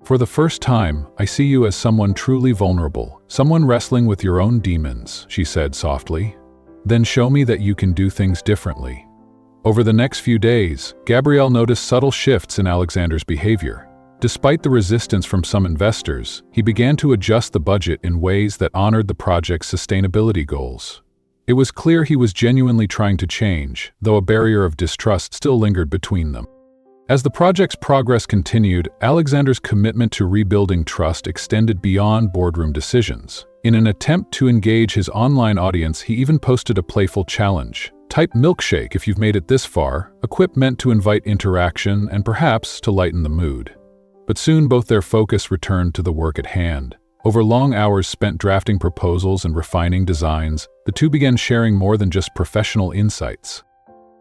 "For the first time, I see you as someone truly vulnerable, someone wrestling with your own demons," she said softly. "Then show me that you can do things differently." Over the next few days, Gabrielle noticed subtle shifts in Alexander's behavior. Despite the resistance from some investors, he began to adjust the budget in ways that honored the project's sustainability goals. It was clear he was genuinely trying to change, though a barrier of distrust still lingered between them. As the project's progress continued, Alexander's commitment to rebuilding trust extended beyond boardroom decisions. In an attempt to engage his online audience, he even posted a playful challenge. "Type milkshake if you've made it this far," a quip meant to invite interaction and perhaps to lighten the mood. But soon both their focus returned to the work at hand. Over long hours spent drafting proposals and refining designs, the two began sharing more than just professional insights.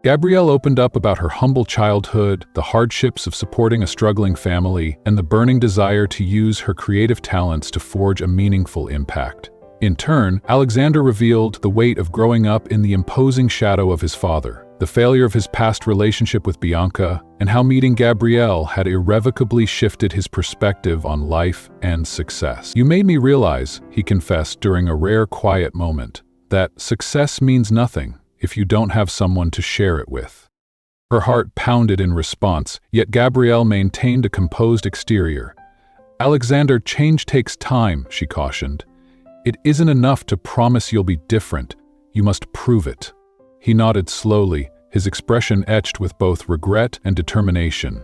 Gabrielle opened up about her humble childhood, the hardships of supporting a struggling family, and the burning desire to use her creative talents to forge a meaningful impact. In turn, Alexander revealed the weight of growing up in the imposing shadow of his father, the failure of his past relationship with Bianca, and how meeting Gabrielle had irrevocably shifted his perspective on life and success. "You made me realize," he confessed during a rare quiet moment, "that success means nothing if you don't have someone to share it with." Her heart pounded in response, yet Gabrielle maintained a composed exterior. "Alexander, change takes time," she cautioned. "It isn't enough to promise you'll be different. You must prove it." He nodded slowly, his expression etched with both regret and determination.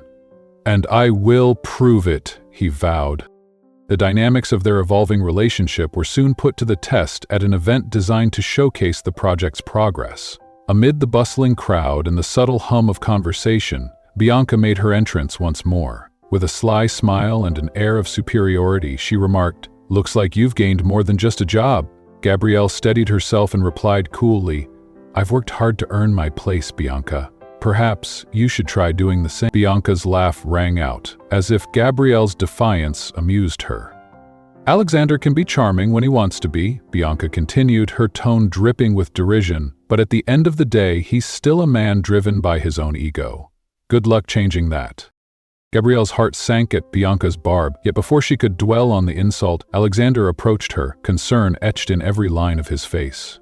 "And I will prove it," he vowed. The dynamics of their evolving relationship were soon put to the test at an event designed to showcase the project's progress. Amid the bustling crowd and the subtle hum of conversation, Bianca made her entrance once more. With a sly smile and an air of superiority, she remarked, "Looks like you've gained more than just a job." Gabrielle steadied herself and replied coolly, "I've worked hard to earn my place, Bianca. Perhaps you should try doing the same." Bianca's laugh rang out, as if Gabrielle's defiance amused her. "Alexander can be charming when he wants to be," Bianca continued, her tone dripping with derision, "but at the end of the day, he's still a man driven by his own ego. Good luck changing that." Gabrielle's heart sank at Bianca's barb, yet before she could dwell on the insult, Alexander approached her, concern etched in every line of his face.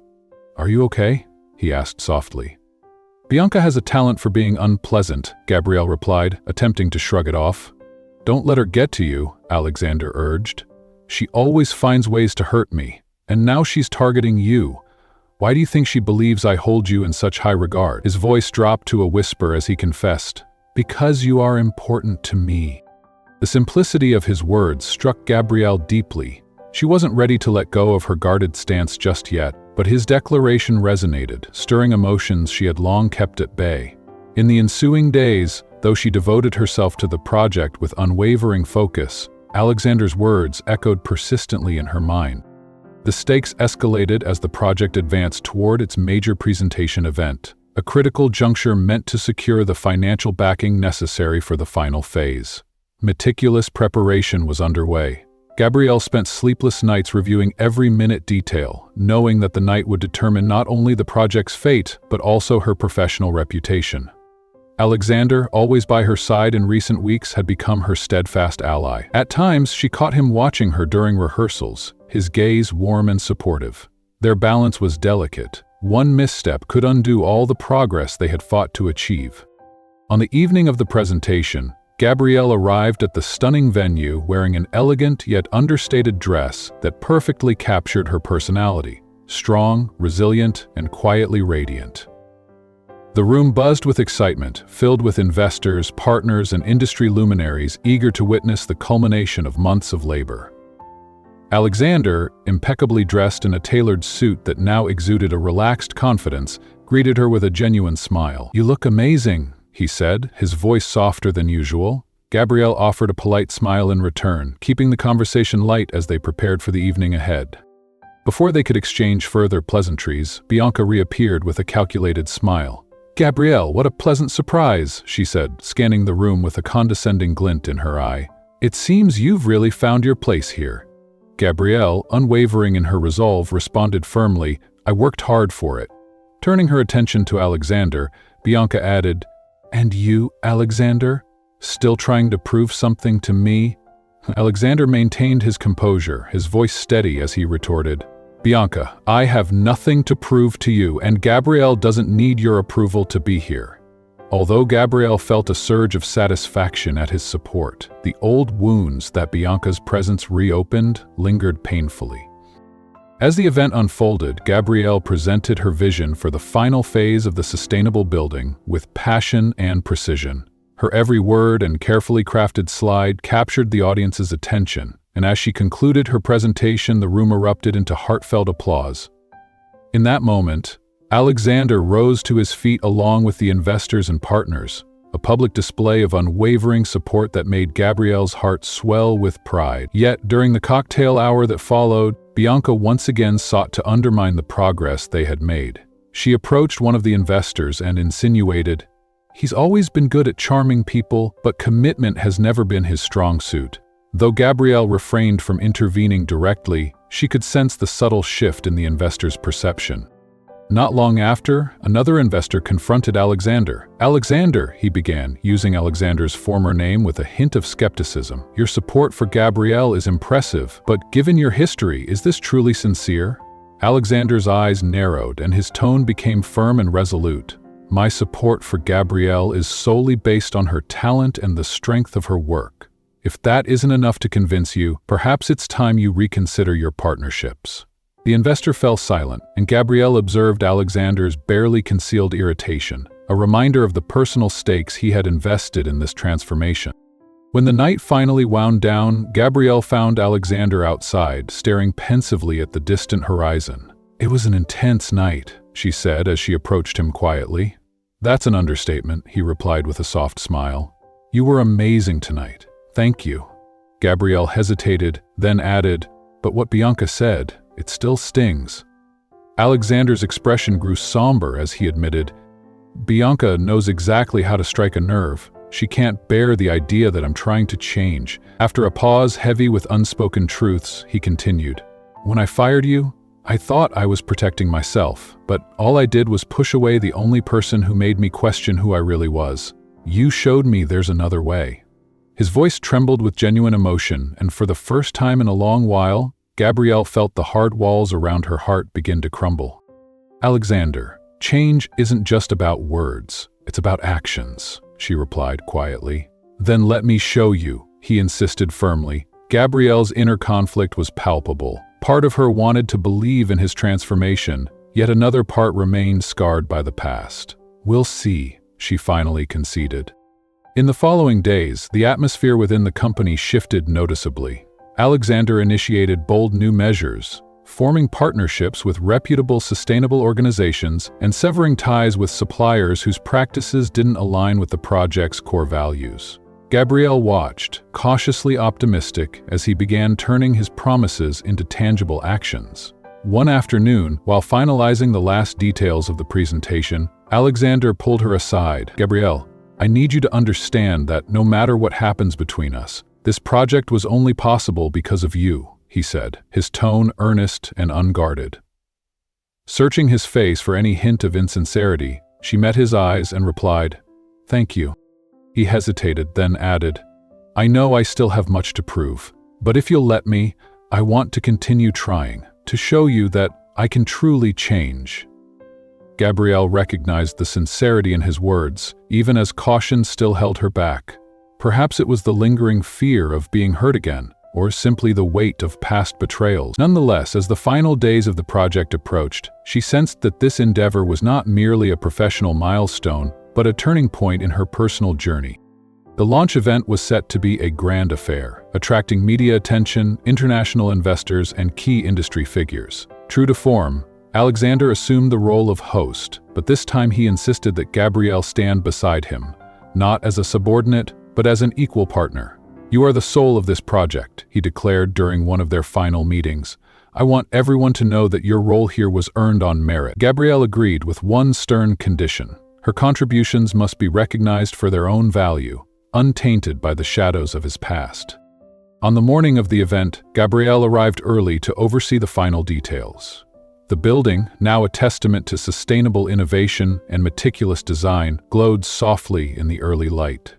"Are you okay?" he asked softly. "Bianca has a talent for being unpleasant," Gabrielle replied, attempting to shrug it off. "Don't let her get to you," Alexander urged. "She always finds ways to hurt me, and now she's targeting you. Why do you think she believes I hold you in such high regard?" His voice dropped to a whisper as he confessed, "Because you are important to me." The simplicity of his words struck Gabrielle deeply. She wasn't ready to let go of her guarded stance just yet, but his declaration resonated, stirring emotions she had long kept at bay. In the ensuing days, though she devoted herself to the project with unwavering focus, Alexander's words echoed persistently in her mind. The stakes escalated as the project advanced toward its major presentation event, a critical juncture meant to secure the financial backing necessary for the final phase. Meticulous preparation was underway. Gabrielle spent sleepless nights reviewing every minute detail, knowing that the night would determine not only the project's fate, but also her professional reputation. Alexander, always by her side in recent weeks, had become her steadfast ally. At times, she caught him watching her during rehearsals, his gaze warm and supportive. Their balance was delicate. One misstep could undo all the progress they had fought to achieve. On the evening of the presentation, Gabrielle arrived at the stunning venue wearing an elegant yet understated dress that perfectly captured her personality, strong, resilient, and quietly radiant. The room buzzed with excitement, filled with investors, partners, and industry luminaries eager to witness the culmination of months of labor. Alexander, impeccably dressed in a tailored suit that now exuded a relaxed confidence, greeted her with a genuine smile. "You look amazing," he said, his voice softer than usual. Gabrielle offered a polite smile in return, keeping the conversation light as they prepared for the evening ahead. Before they could exchange further pleasantries, Bianca reappeared with a calculated smile. "Gabrielle, what a pleasant surprise," she said, scanning the room with a condescending glint in her eye. "It seems you've really found your place here." Gabrielle, unwavering in her resolve, responded firmly, "I worked hard for it." Turning her attention to Alexander, Bianca added, "And you, Alexander? Still trying to prove something to me?" Alexander maintained his composure, his voice steady as he retorted, "Bianca, I have nothing to prove to you, and Gabrielle doesn't need your approval to be here." Although Gabrielle felt a surge of satisfaction at his support, the old wounds that Bianca's presence reopened lingered painfully. As the event unfolded, Gabrielle presented her vision for the final phase of the sustainable building with passion and precision. Her every word and carefully crafted slide captured the audience's attention, and as she concluded her presentation, the room erupted into heartfelt applause. In that moment, Alexander rose to his feet along with the investors and partners, a public display of unwavering support that made Gabrielle's heart swell with pride. Yet, during the cocktail hour that followed, Bianca once again sought to undermine the progress they had made. She approached one of the investors and insinuated, "He's always been good at charming people, but commitment has never been his strong suit." Though Gabrielle refrained from intervening directly, she could sense the subtle shift in the investor's perception. Not long after, another investor confronted Alexander. "Alexander," he began, using Alexander's former name with a hint of skepticism, "your support for Gabrielle is impressive, but given your history, is this truly sincere?" Alexander's eyes narrowed and his tone became firm and resolute. "My support for Gabrielle is solely based on her talent and the strength of her work. If that isn't enough to convince you, perhaps it's time you reconsider your partnerships." The investor fell silent, and Gabrielle observed Alexander's barely concealed irritation, a reminder of the personal stakes he had invested in this transformation. When the night finally wound down, Gabrielle found Alexander outside, staring pensively at the distant horizon. "It was an intense night," she said as she approached him quietly. "That's an understatement," he replied with a soft smile. "You were amazing tonight. Thank you." Gabrielle hesitated, then added, "But what Bianca said, it still stings." Alexander's expression grew somber as he admitted, Bianca knows exactly how to strike a nerve. She can't bear the idea that I'm trying to change. After a pause heavy with unspoken truths, he continued. When I fired you, I thought I was protecting myself, but all I did was push away the only person who made me question who I really was. You showed me there's another way. His voice trembled with genuine emotion, and for the first time in a long while, Gabrielle felt the hard walls around her heart begin to crumble. Alexander, change isn't just about words, it's about actions, she replied quietly. Then let me show you, he insisted firmly. Gabrielle's inner conflict was palpable. Part of her wanted to believe in his transformation, yet another part remained scarred by the past. We'll see, she finally conceded. In the following days, the atmosphere within the company shifted noticeably. Alexander initiated bold new measures, forming partnerships with reputable sustainable organizations and severing ties with suppliers whose practices didn't align with the project's core values. Gabrielle watched, cautiously optimistic, as he began turning his promises into tangible actions. One afternoon, while finalizing the last details of the presentation, Alexander pulled her aside. Gabrielle, I need you to understand that no matter what happens between us, this project was only possible because of you, he said, his tone earnest and unguarded. Searching his face for any hint of insincerity, she met his eyes and replied, "Thank you." He hesitated, then added, "I know I still have much to prove, but if you'll let me, I want to continue trying, to show you that I can truly change." Gabrielle recognized the sincerity in his words, even as caution still held her back. Perhaps it was the lingering fear of being hurt again, or simply the weight of past betrayals. Nonetheless, as the final days of the project approached, she sensed that this endeavor was not merely a professional milestone, but a turning point in her personal journey. The launch event was set to be a grand affair, attracting media attention, international investors, and key industry figures. True to form, Alexander assumed the role of host, but this time he insisted that Gabrielle stand beside him, not as a subordinate, but as an equal partner. "You are the soul of this project," he declared during one of their final meetings. "I want everyone to know that your role here was earned on merit." Gabrielle agreed with one stern condition. Her contributions must be recognized for their own value, untainted by the shadows of his past. On the morning of the event, Gabrielle arrived early to oversee the final details. The building, now a testament to sustainable innovation and meticulous design, glowed softly in the early light.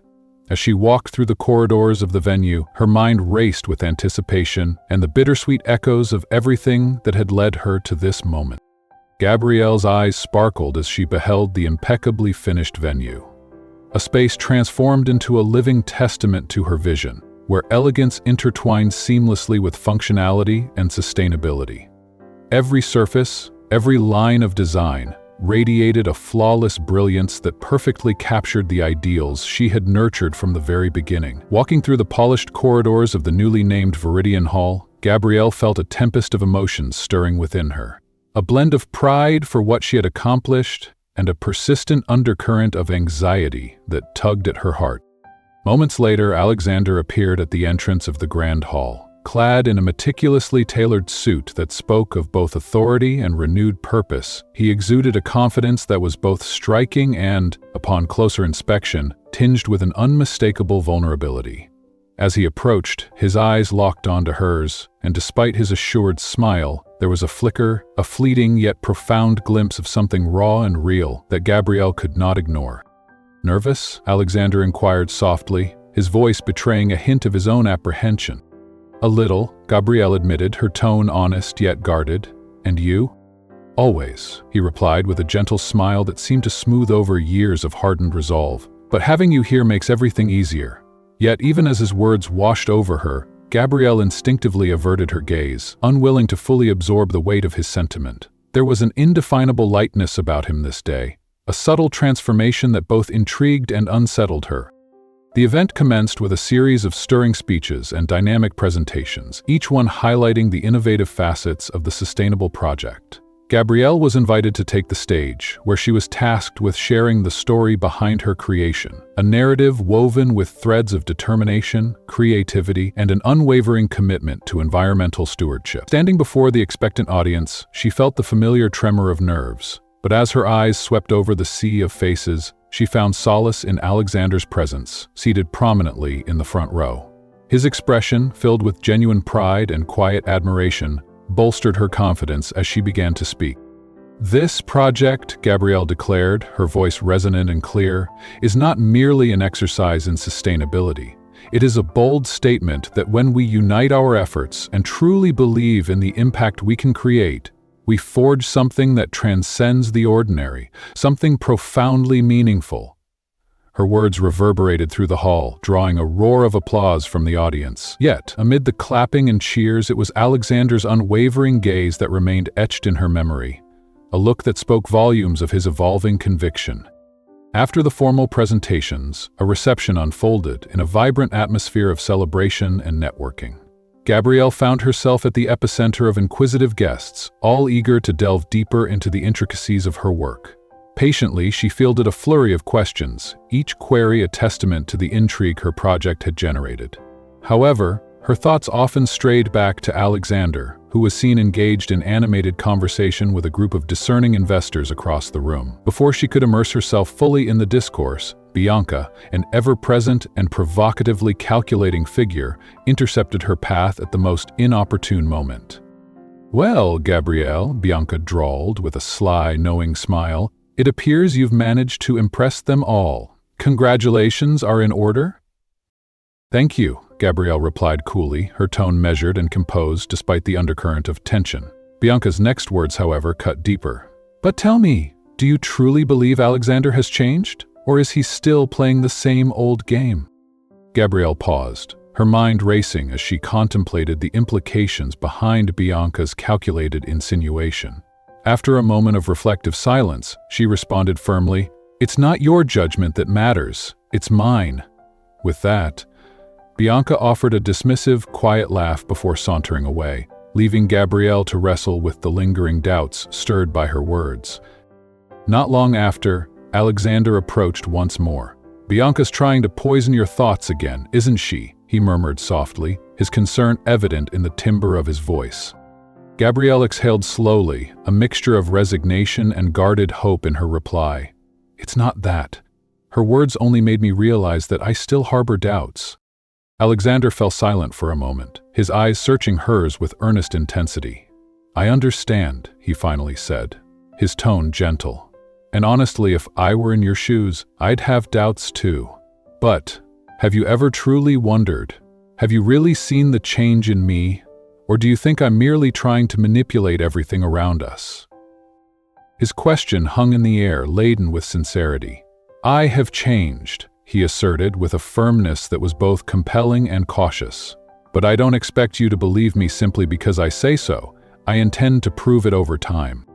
As she walked through the corridors of the venue, her mind raced with anticipation and the bittersweet echoes of everything that had led her to this moment. Gabrielle's eyes sparkled as she beheld the impeccably finished venue. A space transformed into a living testament to her vision, where elegance intertwined seamlessly with functionality and sustainability. Every surface, every line of design, radiated a flawless brilliance that perfectly captured the ideals she had nurtured from the very beginning. Walking through the polished corridors of the newly named Veridian Hall, Gabrielle felt a tempest of emotions stirring within her. A blend of pride for what she had accomplished and a persistent undercurrent of anxiety that tugged at her heart. Moments later, Alexander appeared at the entrance of the Grand Hall, clad in a meticulously tailored suit that spoke of both authority and renewed purpose. He exuded a confidence that was both striking and, upon closer inspection, tinged with an unmistakable vulnerability. As he approached, his eyes locked onto hers, and despite his assured smile, there was a flicker, a fleeting yet profound glimpse of something raw and real that Gabrielle could not ignore. "Nervous?" Alexander inquired softly, his voice betraying a hint of his own apprehension. "A little," Gabrielle admitted, her tone honest yet guarded. "And you?" "Always," he replied with a gentle smile that seemed to smooth over years of hardened resolve. "But having you here makes everything easier." Yet even as his words washed over her, Gabrielle instinctively averted her gaze, unwilling to fully absorb the weight of his sentiment. There was an indefinable lightness about him this day, a subtle transformation that both intrigued and unsettled her. The event commenced with a series of stirring speeches and dynamic presentations, each one highlighting the innovative facets of the sustainable project. Gabrielle was invited to take the stage, where she was tasked with sharing the story behind her creation, a narrative woven with threads of determination, creativity, and an unwavering commitment to environmental stewardship. Standing before the expectant audience, she felt the familiar tremor of nerves. But as her eyes swept over the sea of faces, she found solace in Alexander's presence, seated prominently in the front row. His expression, filled with genuine pride and quiet admiration, bolstered her confidence as she began to speak. "This project," Gabrielle declared, her voice resonant and clear, "is not merely an exercise in sustainability. It is a bold statement that when we unite our efforts and truly believe in the impact we can create, we forge something that transcends the ordinary, something profoundly meaningful." Her words reverberated through the hall, drawing a roar of applause from the audience. Yet, amid the clapping and cheers, it was Alexander's unwavering gaze that remained etched in her memory, a look that spoke volumes of his evolving conviction. After the formal presentations, a reception unfolded in a vibrant atmosphere of celebration and networking. Gabrielle found herself at the epicenter of inquisitive guests, all eager to delve deeper into the intricacies of her work. Patiently, she fielded a flurry of questions, each query a testament to the intrigue her project had generated. However, her thoughts often strayed back to Alexander, who was seen engaged in animated conversation with a group of discerning investors across the room. Before she could immerse herself fully in the discourse, Bianca, an ever-present and provocatively calculating figure, intercepted her path at the most inopportune moment. "Well, Gabrielle," Bianca drawled with a sly, knowing smile, "it appears you've managed to impress them all. Congratulations are in order?" "Thank you," Gabrielle replied coolly, her tone measured and composed despite the undercurrent of tension. Bianca's next words, however, cut deeper. "But tell me, do you truly believe Alexander has changed? Or is he still playing the same old game?" Gabrielle paused, her mind racing as she contemplated the implications behind Bianca's calculated insinuation. After a moment of reflective silence, she responded firmly, "It's not your judgment that matters, it's mine." With that, Bianca offered a dismissive, quiet laugh before sauntering away, leaving Gabrielle to wrestle with the lingering doubts stirred by her words. Not long after, Alexander approached once more. "Bianca's trying to poison your thoughts again, isn't she?" he murmured softly, his concern evident in the timbre of his voice. Gabrielle exhaled slowly, a mixture of resignation and guarded hope in her reply. "It's not that. Her words only made me realize that I still harbor doubts." Alexander fell silent for a moment, his eyes searching hers with earnest intensity. "I understand," he finally said, his tone gentle. "And honestly, if I were in your shoes, I'd have doubts too. But, have you ever truly wondered? Have you really seen the change in me? Or do you think I'm merely trying to manipulate everything around us?" His question hung in the air, laden with sincerity. "I have changed," he asserted with a firmness that was both compelling and cautious. "But I don't expect you to believe me simply because I say so. I intend to prove it over time."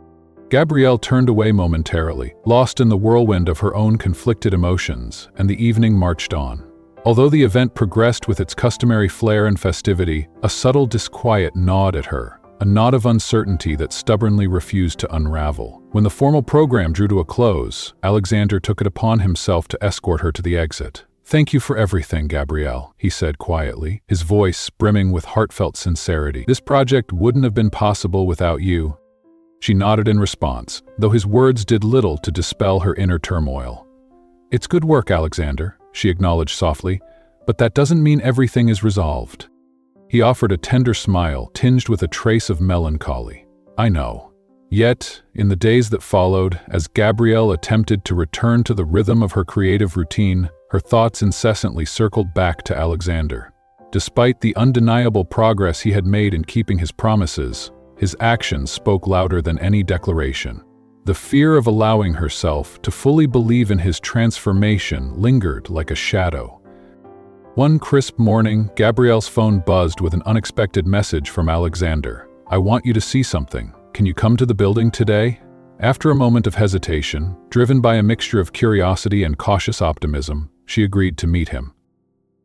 Gabrielle turned away momentarily, lost in the whirlwind of her own conflicted emotions, and the evening marched on. Although the event progressed with its customary flair and festivity, a subtle disquiet gnawed at her, a knot of uncertainty that stubbornly refused to unravel. When the formal program drew to a close, Alexander took it upon himself to escort her to the exit. "Thank you for everything, Gabrielle," he said quietly, his voice brimming with heartfelt sincerity. "This project wouldn't have been possible without you." She nodded in response, though his words did little to dispel her inner turmoil. "It's good work, Alexander," she acknowledged softly, "but that doesn't mean everything is resolved." He offered a tender smile, tinged with a trace of melancholy. "I know." Yet, in the days that followed, as Gabrielle attempted to return to the rhythm of her creative routine, her thoughts incessantly circled back to Alexander. Despite the undeniable progress he had made in keeping his promises, his actions spoke louder than any declaration. The fear of allowing herself to fully believe in his transformation lingered like a shadow. One crisp morning, Gabrielle's phone buzzed with an unexpected message from Alexander. "I want you to see something. Can you come to the building today?" After a moment of hesitation, driven by a mixture of curiosity and cautious optimism, she agreed to meet him.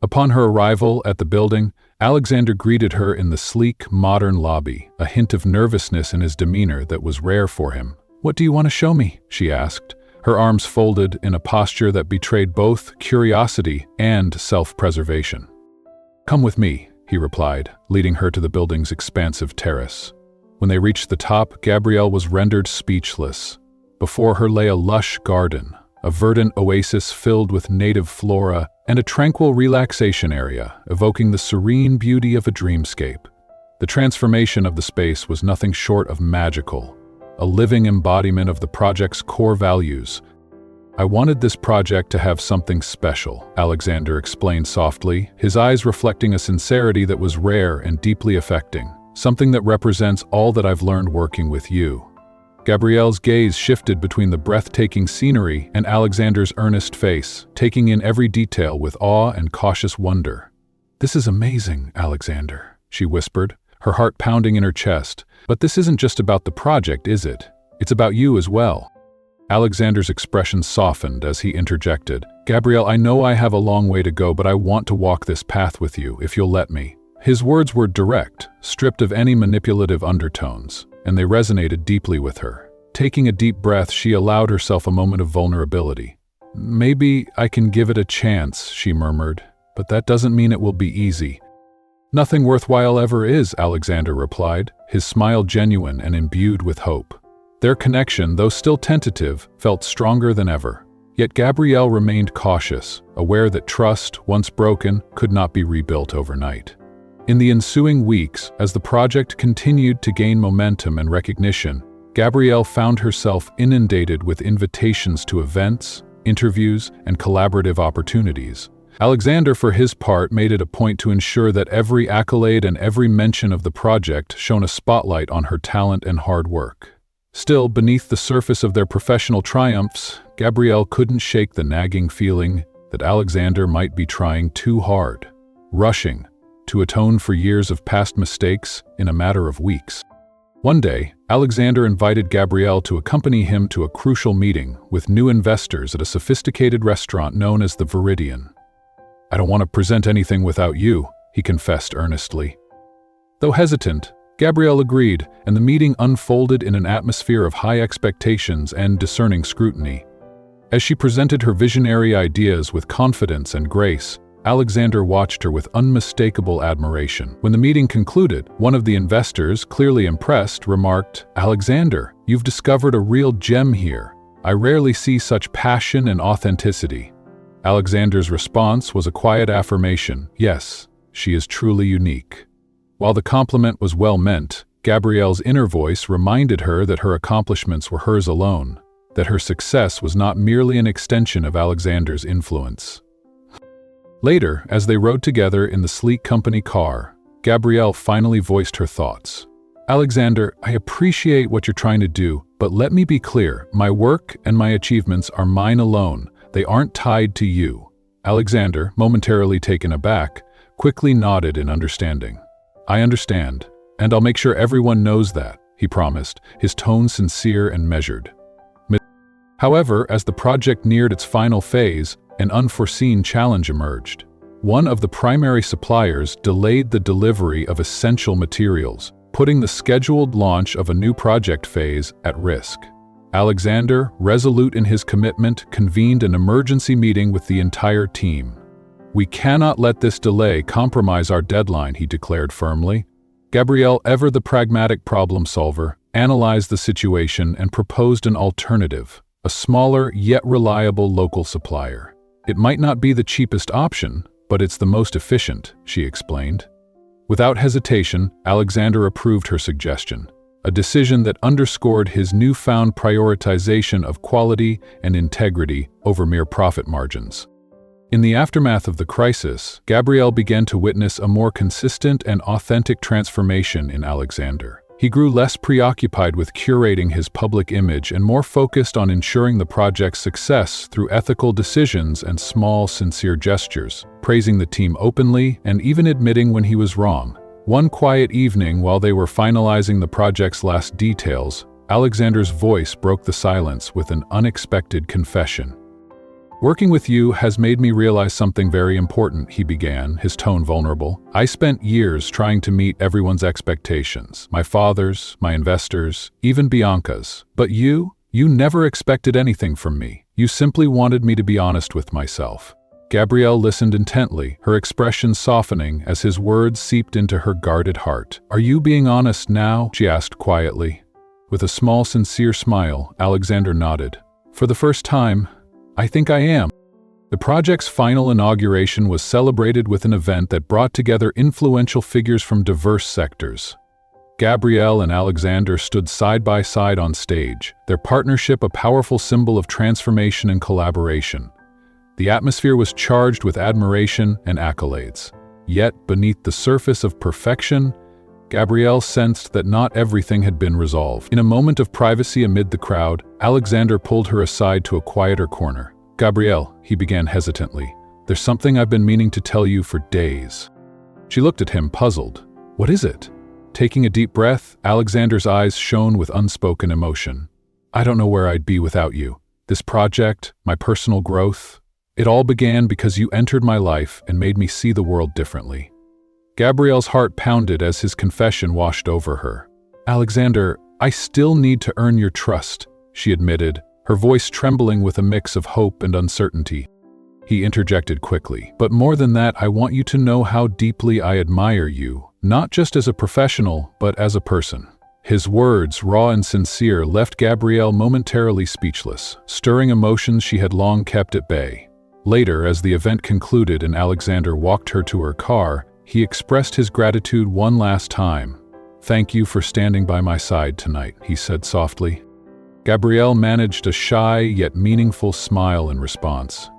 Upon her arrival at the building, Alexander greeted her in the sleek, modern lobby, a hint of nervousness in his demeanor that was rare for him. "What do you want to show me?" she asked, her arms folded in a posture that betrayed both curiosity and self-preservation. "Come with me," he replied, leading her to the building's expansive terrace. When they reached the top, Gabrielle was rendered speechless. Before her lay a lush garden, a verdant oasis filled with native flora, and a tranquil relaxation area, evoking the serene beauty of a dreamscape. The transformation of the space was nothing short of magical, a living embodiment of the project's core values. "I wanted this project to have something special," Alexander explained softly, his eyes reflecting a sincerity that was rare and deeply affecting. "Something that represents all that I've learned working with you." Gabrielle's gaze shifted between the breathtaking scenery and Alexander's earnest face, taking in every detail with awe and cautious wonder. "This is amazing, Alexander," she whispered, her heart pounding in her chest. "But this isn't just about the project, is it? It's about you as well." Alexander's expression softened as he interjected, "Gabrielle, I know I have a long way to go, but I want to walk this path with you, if you'll let me." His words were direct, stripped of any manipulative undertones, and they resonated deeply with her. Taking a deep breath, she allowed herself a moment of vulnerability. "Maybe I can give it a chance," she murmured, "but that doesn't mean it will be easy." "Nothing worthwhile ever is," Alexander replied, his smile genuine and imbued with hope. Their connection, though still tentative, felt stronger than ever. Yet Gabrielle remained cautious, aware that trust, once broken, could not be rebuilt overnight. In the ensuing weeks, as the project continued to gain momentum and recognition, Gabrielle found herself inundated with invitations to events, interviews, and collaborative opportunities. Alexander, for his part, made it a point to ensure that every accolade and every mention of the project shone a spotlight on her talent and hard work. Still, beneath the surface of their professional triumphs, Gabrielle couldn't shake the nagging feeling that Alexander might be trying too hard, rushing to atone for years of past mistakes in a matter of weeks. One day, Alexander invited Gabrielle to accompany him to a crucial meeting with new investors at a sophisticated restaurant known as the Reunited. "I don't want to present anything without you," he confessed earnestly. Though hesitant, Gabrielle agreed, and the meeting unfolded in an atmosphere of high expectations and discerning scrutiny. As she presented her visionary ideas with confidence and grace, Alexander watched her with unmistakable admiration. When the meeting concluded, one of the investors, clearly impressed, remarked, "Alexander, you've discovered a real gem here. I rarely see such passion and authenticity." Alexander's response was a quiet affirmation. "Yes, she is truly unique." While the compliment was well meant, Gabrielle's inner voice reminded her that her accomplishments were hers alone, that her success was not merely an extension of Alexander's influence. Later, as they rode together in the sleek company car, Gabrielle finally voiced her thoughts. "Alexander, I appreciate what you're trying to do, but let me be clear, my work and my achievements are mine alone. They aren't tied to you." Alexander, momentarily taken aback, quickly nodded in understanding. "I understand, and I'll make sure everyone knows that," he promised, his tone sincere and measured. However, as the project neared its final phase, an unforeseen challenge emerged. One of the primary suppliers delayed the delivery of essential materials, putting the scheduled launch of a new project phase at risk. Alexander, resolute in his commitment, convened an emergency meeting with the entire team. "We cannot let this delay compromise our deadline," he declared firmly. Gabrielle, ever the pragmatic problem solver, analyzed the situation and proposed an alternative, a smaller yet reliable local supplier. "It might not be the cheapest option, but it's the most efficient," she explained. Without hesitation, Alexander approved her suggestion, a decision that underscored his newfound prioritization of quality and integrity over mere profit margins. In the aftermath of the crisis, Gabrielle began to witness a more consistent and authentic transformation in Alexander. He grew less preoccupied with curating his public image and more focused on ensuring the project's success through ethical decisions and small, sincere gestures, praising the team openly and even admitting when he was wrong. One quiet evening, while they were finalizing the project's last details, Alexander's voice broke the silence with an unexpected confession. "Working with you has made me realize something very important," he began, his tone vulnerable. "I spent years trying to meet everyone's expectations, my father's, my investors, even Bianca's. But you never expected anything from me. You simply wanted me to be honest with myself." Gabrielle listened intently, her expression softening as his words seeped into her guarded heart. "Are you being honest now?" she asked quietly. With a small, sincere smile, Alexander nodded. For the first time, I think I am. The project's final inauguration was celebrated with an event that brought together influential figures from diverse sectors. Gabrielle and Alexander stood side by side on stage, their partnership a powerful symbol of transformation and collaboration. The atmosphere was charged with admiration and accolades. Yet, beneath the surface of perfection, Gabrielle sensed that not everything had been resolved. In a moment of privacy amid the crowd, Alexander pulled her aside to a quieter corner. "Gabrielle," he began hesitantly, "there's something I've been meaning to tell you for days." She looked at him, puzzled. "What is it?" Taking a deep breath, Alexander's eyes shone with unspoken emotion. "I don't know where I'd be without you. This project, my personal growth, it all began because you entered my life and made me see the world differently." Gabrielle's heart pounded as his confession washed over her. "Alexander, I still need to earn your trust," she admitted, her voice trembling with a mix of hope and uncertainty. He interjected quickly. "But more than that, I want you to know how deeply I admire you, not just as a professional, but as a person." His words, raw and sincere, left Gabrielle momentarily speechless, stirring emotions she had long kept at bay. Later, as the event concluded and Alexander walked her to her car, he expressed his gratitude one last time. "Thank you for standing by my side tonight," he said softly. Gabrielle managed a shy yet meaningful smile in response.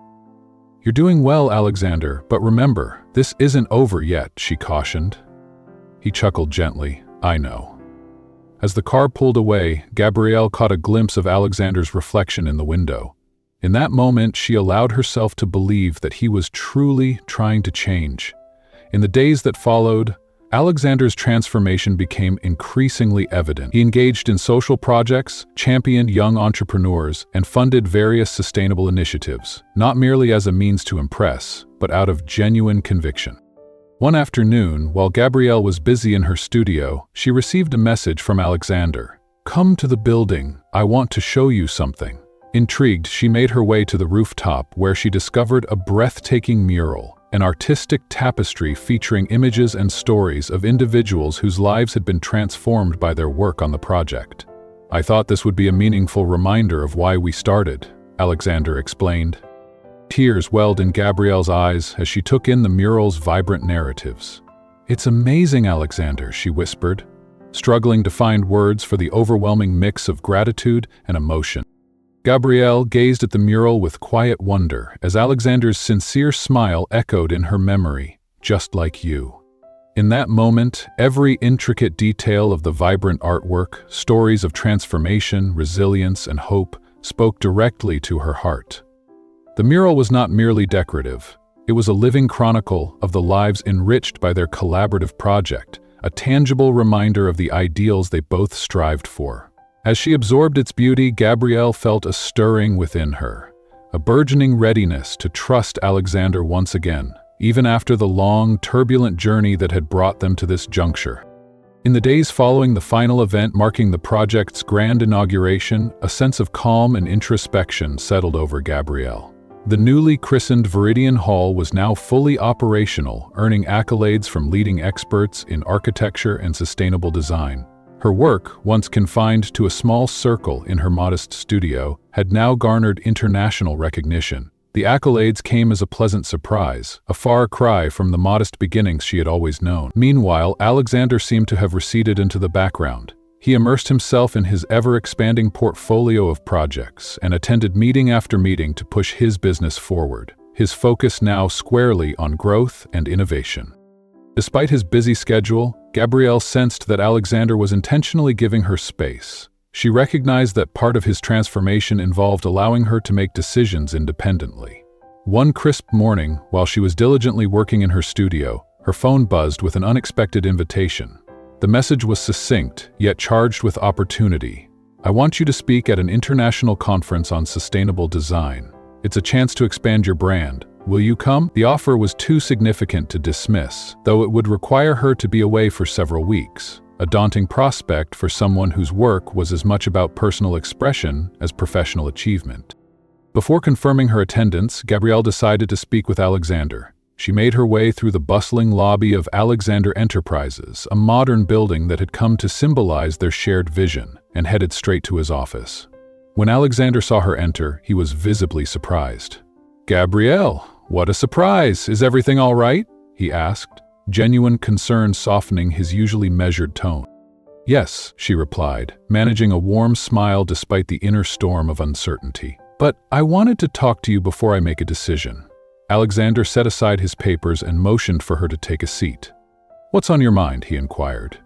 "You're doing well, Alexander, but remember, this isn't over yet," she cautioned. He chuckled gently. "I know." As the car pulled away, Gabrielle caught a glimpse of Alexander's reflection in the window. In that moment, she allowed herself to believe that he was truly trying to change. In the days that followed, Alexander's transformation became increasingly evident. He engaged in social projects, championed young entrepreneurs, and funded various sustainable initiatives, not merely as a means to impress, but out of genuine conviction. One afternoon, while Gabrielle was busy in her studio, she received a message from Alexander. "Come to the building, I want to show you something." Intrigued, she made her way to the rooftop where she discovered a breathtaking mural, an artistic tapestry featuring images and stories of individuals whose lives had been transformed by their work on the project. "I thought this would be a meaningful reminder of why we started," Alexander explained. Tears welled in Gabrielle's eyes as she took in the mural's vibrant narratives. "It's amazing, Alexander," she whispered, struggling to find words for the overwhelming mix of gratitude and emotion. Gabrielle gazed at the mural with quiet wonder as Alexander's sincere smile echoed in her memory, "Just like you." In that moment, every intricate detail of the vibrant artwork, stories of transformation, resilience, and hope, spoke directly to her heart. The mural was not merely decorative. It was a living chronicle of the lives enriched by their collaborative project, a tangible reminder of the ideals they both strived for. As she absorbed its beauty, Gabrielle felt a stirring within her, a burgeoning readiness to trust Alexander once again, even after the long, turbulent journey that had brought them to this juncture. In the days following the final event marking the project's grand inauguration, a sense of calm and introspection settled over Gabrielle. The newly christened Viridian Hall was now fully operational, earning accolades from leading experts in architecture and sustainable design. Her work, once confined to a small circle in her modest studio, had now garnered international recognition. The accolades came as a pleasant surprise, a far cry from the modest beginnings she had always known. Meanwhile, Alexander seemed to have receded into the background. He immersed himself in his ever-expanding portfolio of projects and attended meeting after meeting to push his business forward, his focus now squarely on growth and innovation. Despite his busy schedule, Gabrielle sensed that Alexander was intentionally giving her space. She recognized that part of his transformation involved allowing her to make decisions independently. One crisp morning, while she was diligently working in her studio, her phone buzzed with an unexpected invitation. The message was succinct, yet charged with opportunity. "I want you to speak at an international conference on sustainable design. It's a chance to expand your brand. Will you come?" The offer was too significant to dismiss, though it would require her to be away for several weeks, a daunting prospect for someone whose work was as much about personal expression as professional achievement. Before confirming her attendance, Gabrielle decided to speak with Alexander. She made her way through the bustling lobby of Alexander Enterprises, a modern building that had come to symbolize their shared vision. and headed straight to his office. When Alexander saw her enter, he was visibly surprised. "Gabrielle, what a surprise! Is everything all right?" he asked, genuine concern softening his usually measured tone. "Yes," she replied, managing a warm smile despite the inner storm of uncertainty. "But I wanted to talk to you before I make a decision." Alexander set aside his papers and motioned for her to take a seat. "What's on your mind?" he inquired.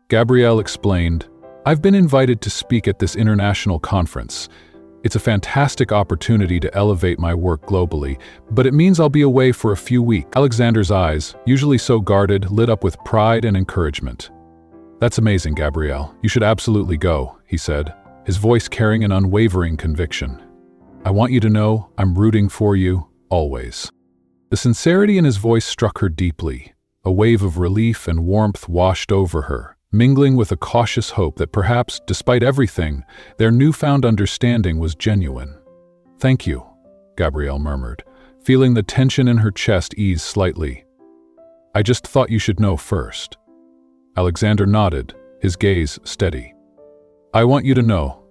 Gabrielle explained, "I've been invited to speak at this international conference. It's a fantastic opportunity to elevate my work globally, but it means I'll be away for a few weeks." Alexander's eyes, usually so guarded, lit up with pride and encouragement. "That's amazing, Gabrielle. You should absolutely go," he said, his voice carrying an unwavering conviction. "I want you to know I'm rooting for you, always." The sincerity in his voice struck her deeply. A wave of relief and warmth washed over her, mingling with a cautious hope that perhaps, despite everything, their newfound understanding was genuine. "Thank you," Gabrielle murmured, feeling the tension in her chest ease slightly. "I just thought you should know first." Alexander nodded, his gaze steady. "I want you to know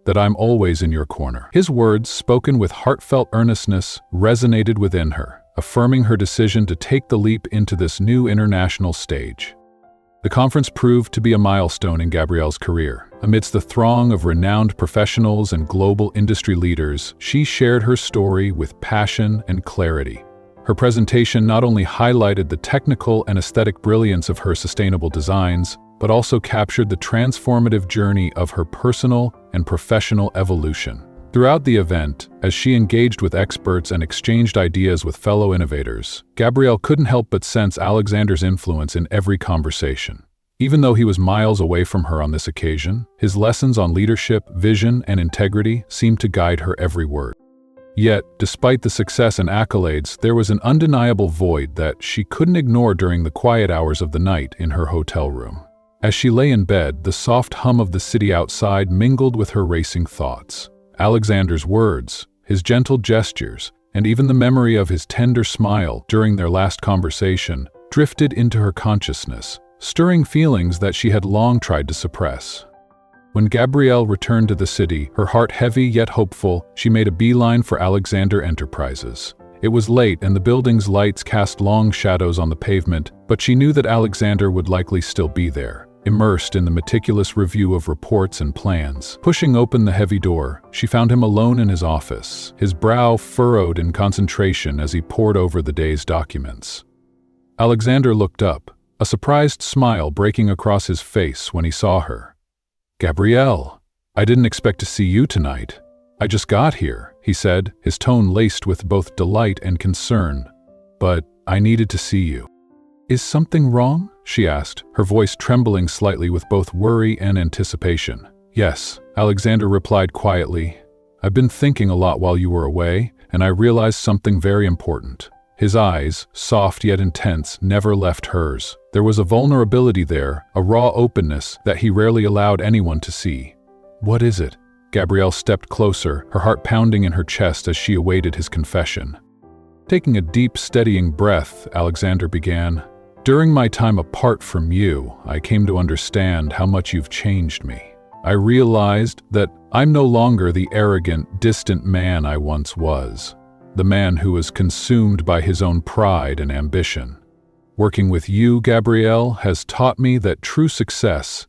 that I'm always in your corner." His words, spoken with heartfelt earnestness, resonated within her, affirming her decision to take the leap into this new international stage. The conference proved to be a milestone in Gabrielle's career. Amidst the throng of renowned professionals and global industry leaders, she shared her story with passion and clarity. Her presentation not only highlighted the technical and aesthetic brilliance of her sustainable designs, but also captured the transformative journey of her personal and professional evolution. Throughout the event, as she engaged with experts and exchanged ideas with fellow innovators, Gabrielle couldn't help but sense Alexander's influence in every conversation. Even though he was miles away from her on this occasion, his lessons on leadership, vision, and integrity seemed to guide her every word. Yet, despite the success and accolades, there was an undeniable void that she couldn't ignore during the quiet hours of the night in her hotel room. As she lay in bed, the soft hum of the city outside mingled with her racing thoughts. Alexander's words, his gentle gestures, and even the memory of his tender smile during their last conversation drifted into her consciousness, stirring feelings that she had long tried to suppress. When Gabrielle returned to the city, her heart heavy yet hopeful, she made a beeline for Alexander Enterprises. It was late and the building's lights cast long shadows on the pavement, but she knew that Alexander would likely still be there, immersed in the meticulous review of reports and plans. Pushing open the heavy door, she found him alone in his office, his brow furrowed in concentration as he pored over the day's documents. Alexander looked up, a surprised smile breaking across his face when he saw her. "Gabrielle, I didn't expect to see you tonight. I just got here," he said, his tone laced with both delight and concern. "But I needed to see you." "Is something wrong?" she asked, her voice trembling slightly with both worry and anticipation. "Yes," Alexander replied quietly. "I've been thinking a lot while you were away, and I realized something very important." His eyes, soft yet intense, never left hers. There was a vulnerability there, a raw openness that he rarely allowed anyone to see. "What is it?" Gabrielle stepped closer, her heart pounding in her chest as she awaited his confession. Taking a deep, steadying breath, Alexander began, "During my time apart from you, I came to understand how much you've changed me. I realized that I'm no longer the arrogant, distant man I once was, the man who was consumed by his own pride and ambition. Working with you, Gabrielle, has taught me that true success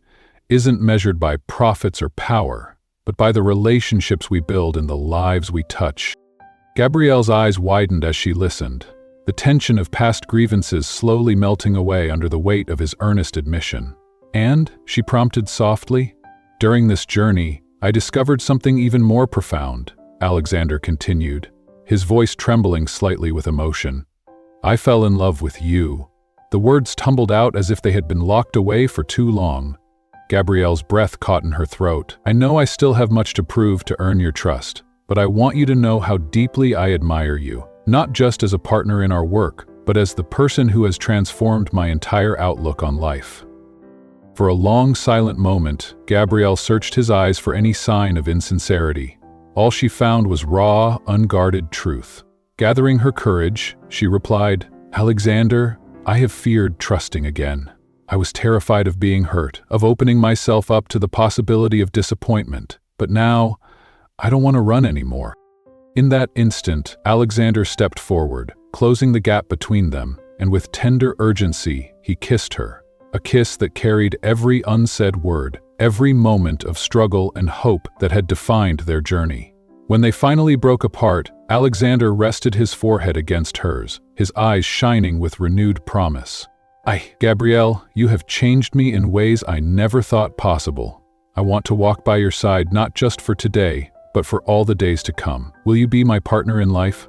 isn't measured by profits or power, but by the relationships we build and the lives we touch." Gabrielle's eyes widened as she listened, the tension of past grievances slowly melting away under the weight of his earnest admission. "And," she prompted softly, "during this journey, I discovered something even more profound," Alexander continued, his voice trembling slightly with emotion. "I fell in love with you." The words tumbled out as if they had been locked away for too long. Gabrielle's breath caught in her throat. "I know I still have much to prove to earn your trust, but I want you to know how deeply I admire you, not just as a partner in our work, but as the person who has transformed my entire outlook on life." For a long, silent moment, Gabrielle searched his eyes for any sign of insincerity. All she found was raw, unguarded truth. Gathering her courage, she replied, "Alexander, I have feared trusting again. I was terrified of being hurt, of opening myself up to the possibility of disappointment. But now, I don't want to run anymore. In that instant, Alexander stepped forward, closing the gap between them, and with tender urgency, he kissed her. A kiss that carried every unsaid word, every moment of struggle and hope that had defined their journey. When they finally broke apart, Alexander rested his forehead against hers, his eyes shining with renewed promise. Gabrielle, you have changed me in ways I never thought possible. I want to walk by your side not just for today, but for all the days to come. Will you be my partner in life?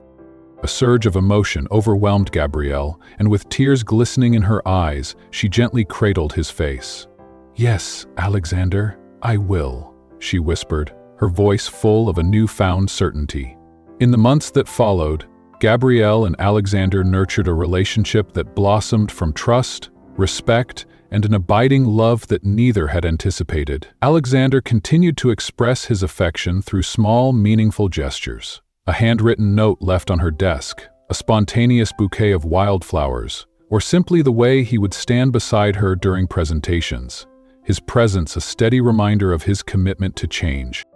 A surge of emotion overwhelmed Gabrielle, and with tears glistening in her eyes, she gently cradled his face. Yes, Alexander, I will, she whispered, her voice full of a newfound certainty. In the months that followed, Gabrielle and Alexander nurtured a relationship that blossomed from trust, respect, and an abiding love that neither had anticipated. Alexander continued to express his affection through small, meaningful gestures. A handwritten note left on her desk, a spontaneous bouquet of wildflowers, or simply the way he would stand beside her during presentations, his presence a steady reminder of his commitment to change.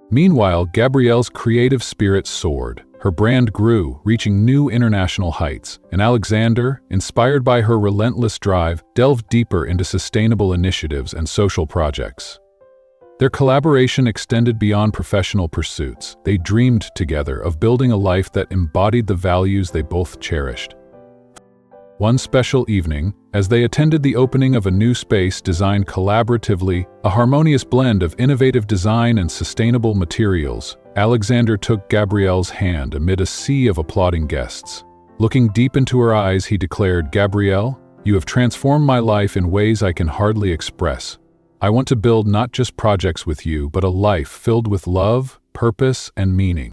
Meanwhile, Gabrielle's creative spirit soared. Her brand grew, reaching new international heights, and Alexander, inspired by her relentless drive, delved deeper into sustainable initiatives and social projects. Their collaboration extended beyond professional pursuits. They dreamed together of building a life that embodied the values they both cherished. One special evening, as they attended the opening of a new space designed collaboratively, a harmonious blend of innovative design and sustainable materials, Alexander took Gabrielle's hand amid a sea of applauding guests. Looking deep into her eyes, he declared, "Gabrielle, you have transformed my life in ways I can hardly express. I want to build not just projects with you, but a life filled with love, purpose, and meaning."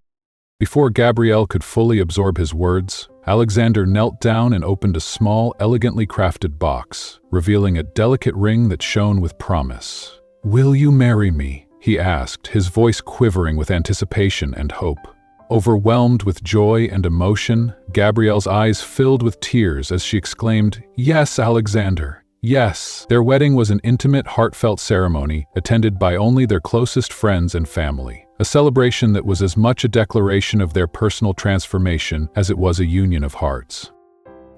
Before Gabrielle could fully absorb his words, Alexander knelt down and opened a small, elegantly crafted box, revealing a delicate ring that shone with promise. "Will you marry me?" he asked, his voice quivering with anticipation and hope. Overwhelmed with joy and emotion, Gabrielle's eyes filled with tears as she exclaimed, "Yes, Alexander, yes." Their wedding was an intimate, heartfelt ceremony, attended by only their closest friends and family. A celebration that was as much a declaration of their personal transformation as it was a union of hearts.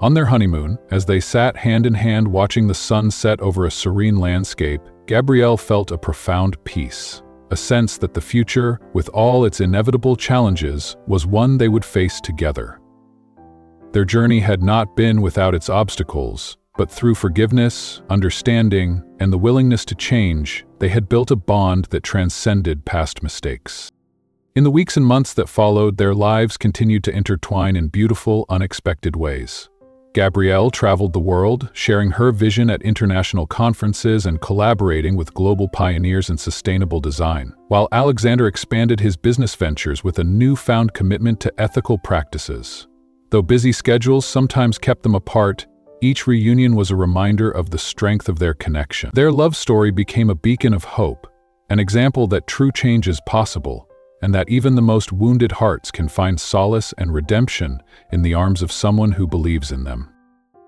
On their honeymoon, as they sat hand in hand watching the sun set over a serene landscape, Gabrielle felt a profound peace, a sense that the future, with all its inevitable challenges, was one they would face together. Their journey had not been without its obstacles, but through forgiveness, understanding, and the willingness to change, they had built a bond that transcended past mistakes. In the weeks and months that followed, their lives continued to intertwine in beautiful, unexpected ways. Gabrielle traveled the world, sharing her vision at international conferences and collaborating with global pioneers in sustainable design, while Alexander expanded his business ventures with a newfound commitment to ethical practices. Though busy schedules sometimes kept them apart, each reunion was a reminder of the strength of their connection. Their love story became a beacon of hope, an example that true change is possible, and that even the most wounded hearts can find solace and redemption in the arms of someone who believes in them.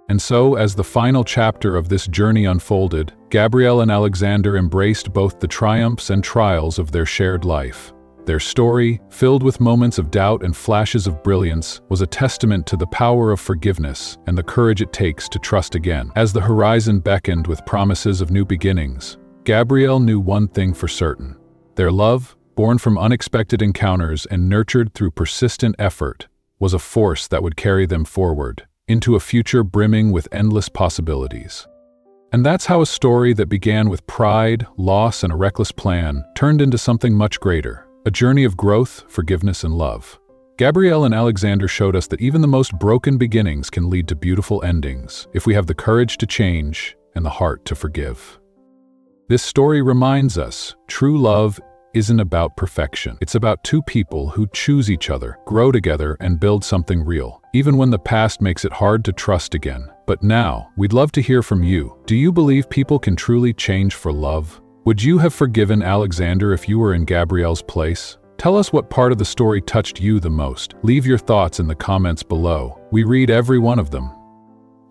And so, as the final chapter of this journey unfolded, Gabrielle and Alexander embraced both the triumphs and trials of their shared life. Their story, filled with moments of doubt and flashes of brilliance, was a testament to the power of forgiveness and the courage it takes to trust again. As the horizon beckoned with promises of new beginnings, Gabrielle knew one thing for certain: their love, born from unexpected encounters and nurtured through persistent effort, was a force that would carry them forward, into a future brimming with endless possibilities. And that's how a story that began with pride, loss, and a reckless plan turned into something much greater, a journey of growth, forgiveness, and love. Gabrielle and Alexander showed us that even the most broken beginnings can lead to beautiful endings, if we have the courage to change and the heart to forgive. This story reminds us, true love isn't about perfection. It's about two people who choose each other, grow together, and build something real, even when the past makes it hard to trust again. But now, we'd love to hear from you. Do you believe people can truly change for love? Would you have forgiven Alexander if you were in Gabrielle's place? Tell us what part of the story touched you the most. Leave your thoughts in the comments below. We read every one of them.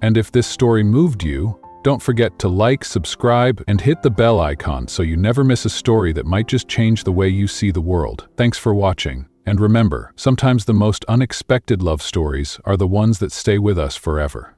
And if this story moved you, Don't forget to like, subscribe, and hit the bell icon so you never miss a story that might just change the way you see the world. Thanks for watching. And remember, sometimes the most unexpected love stories are the ones that stay with us forever.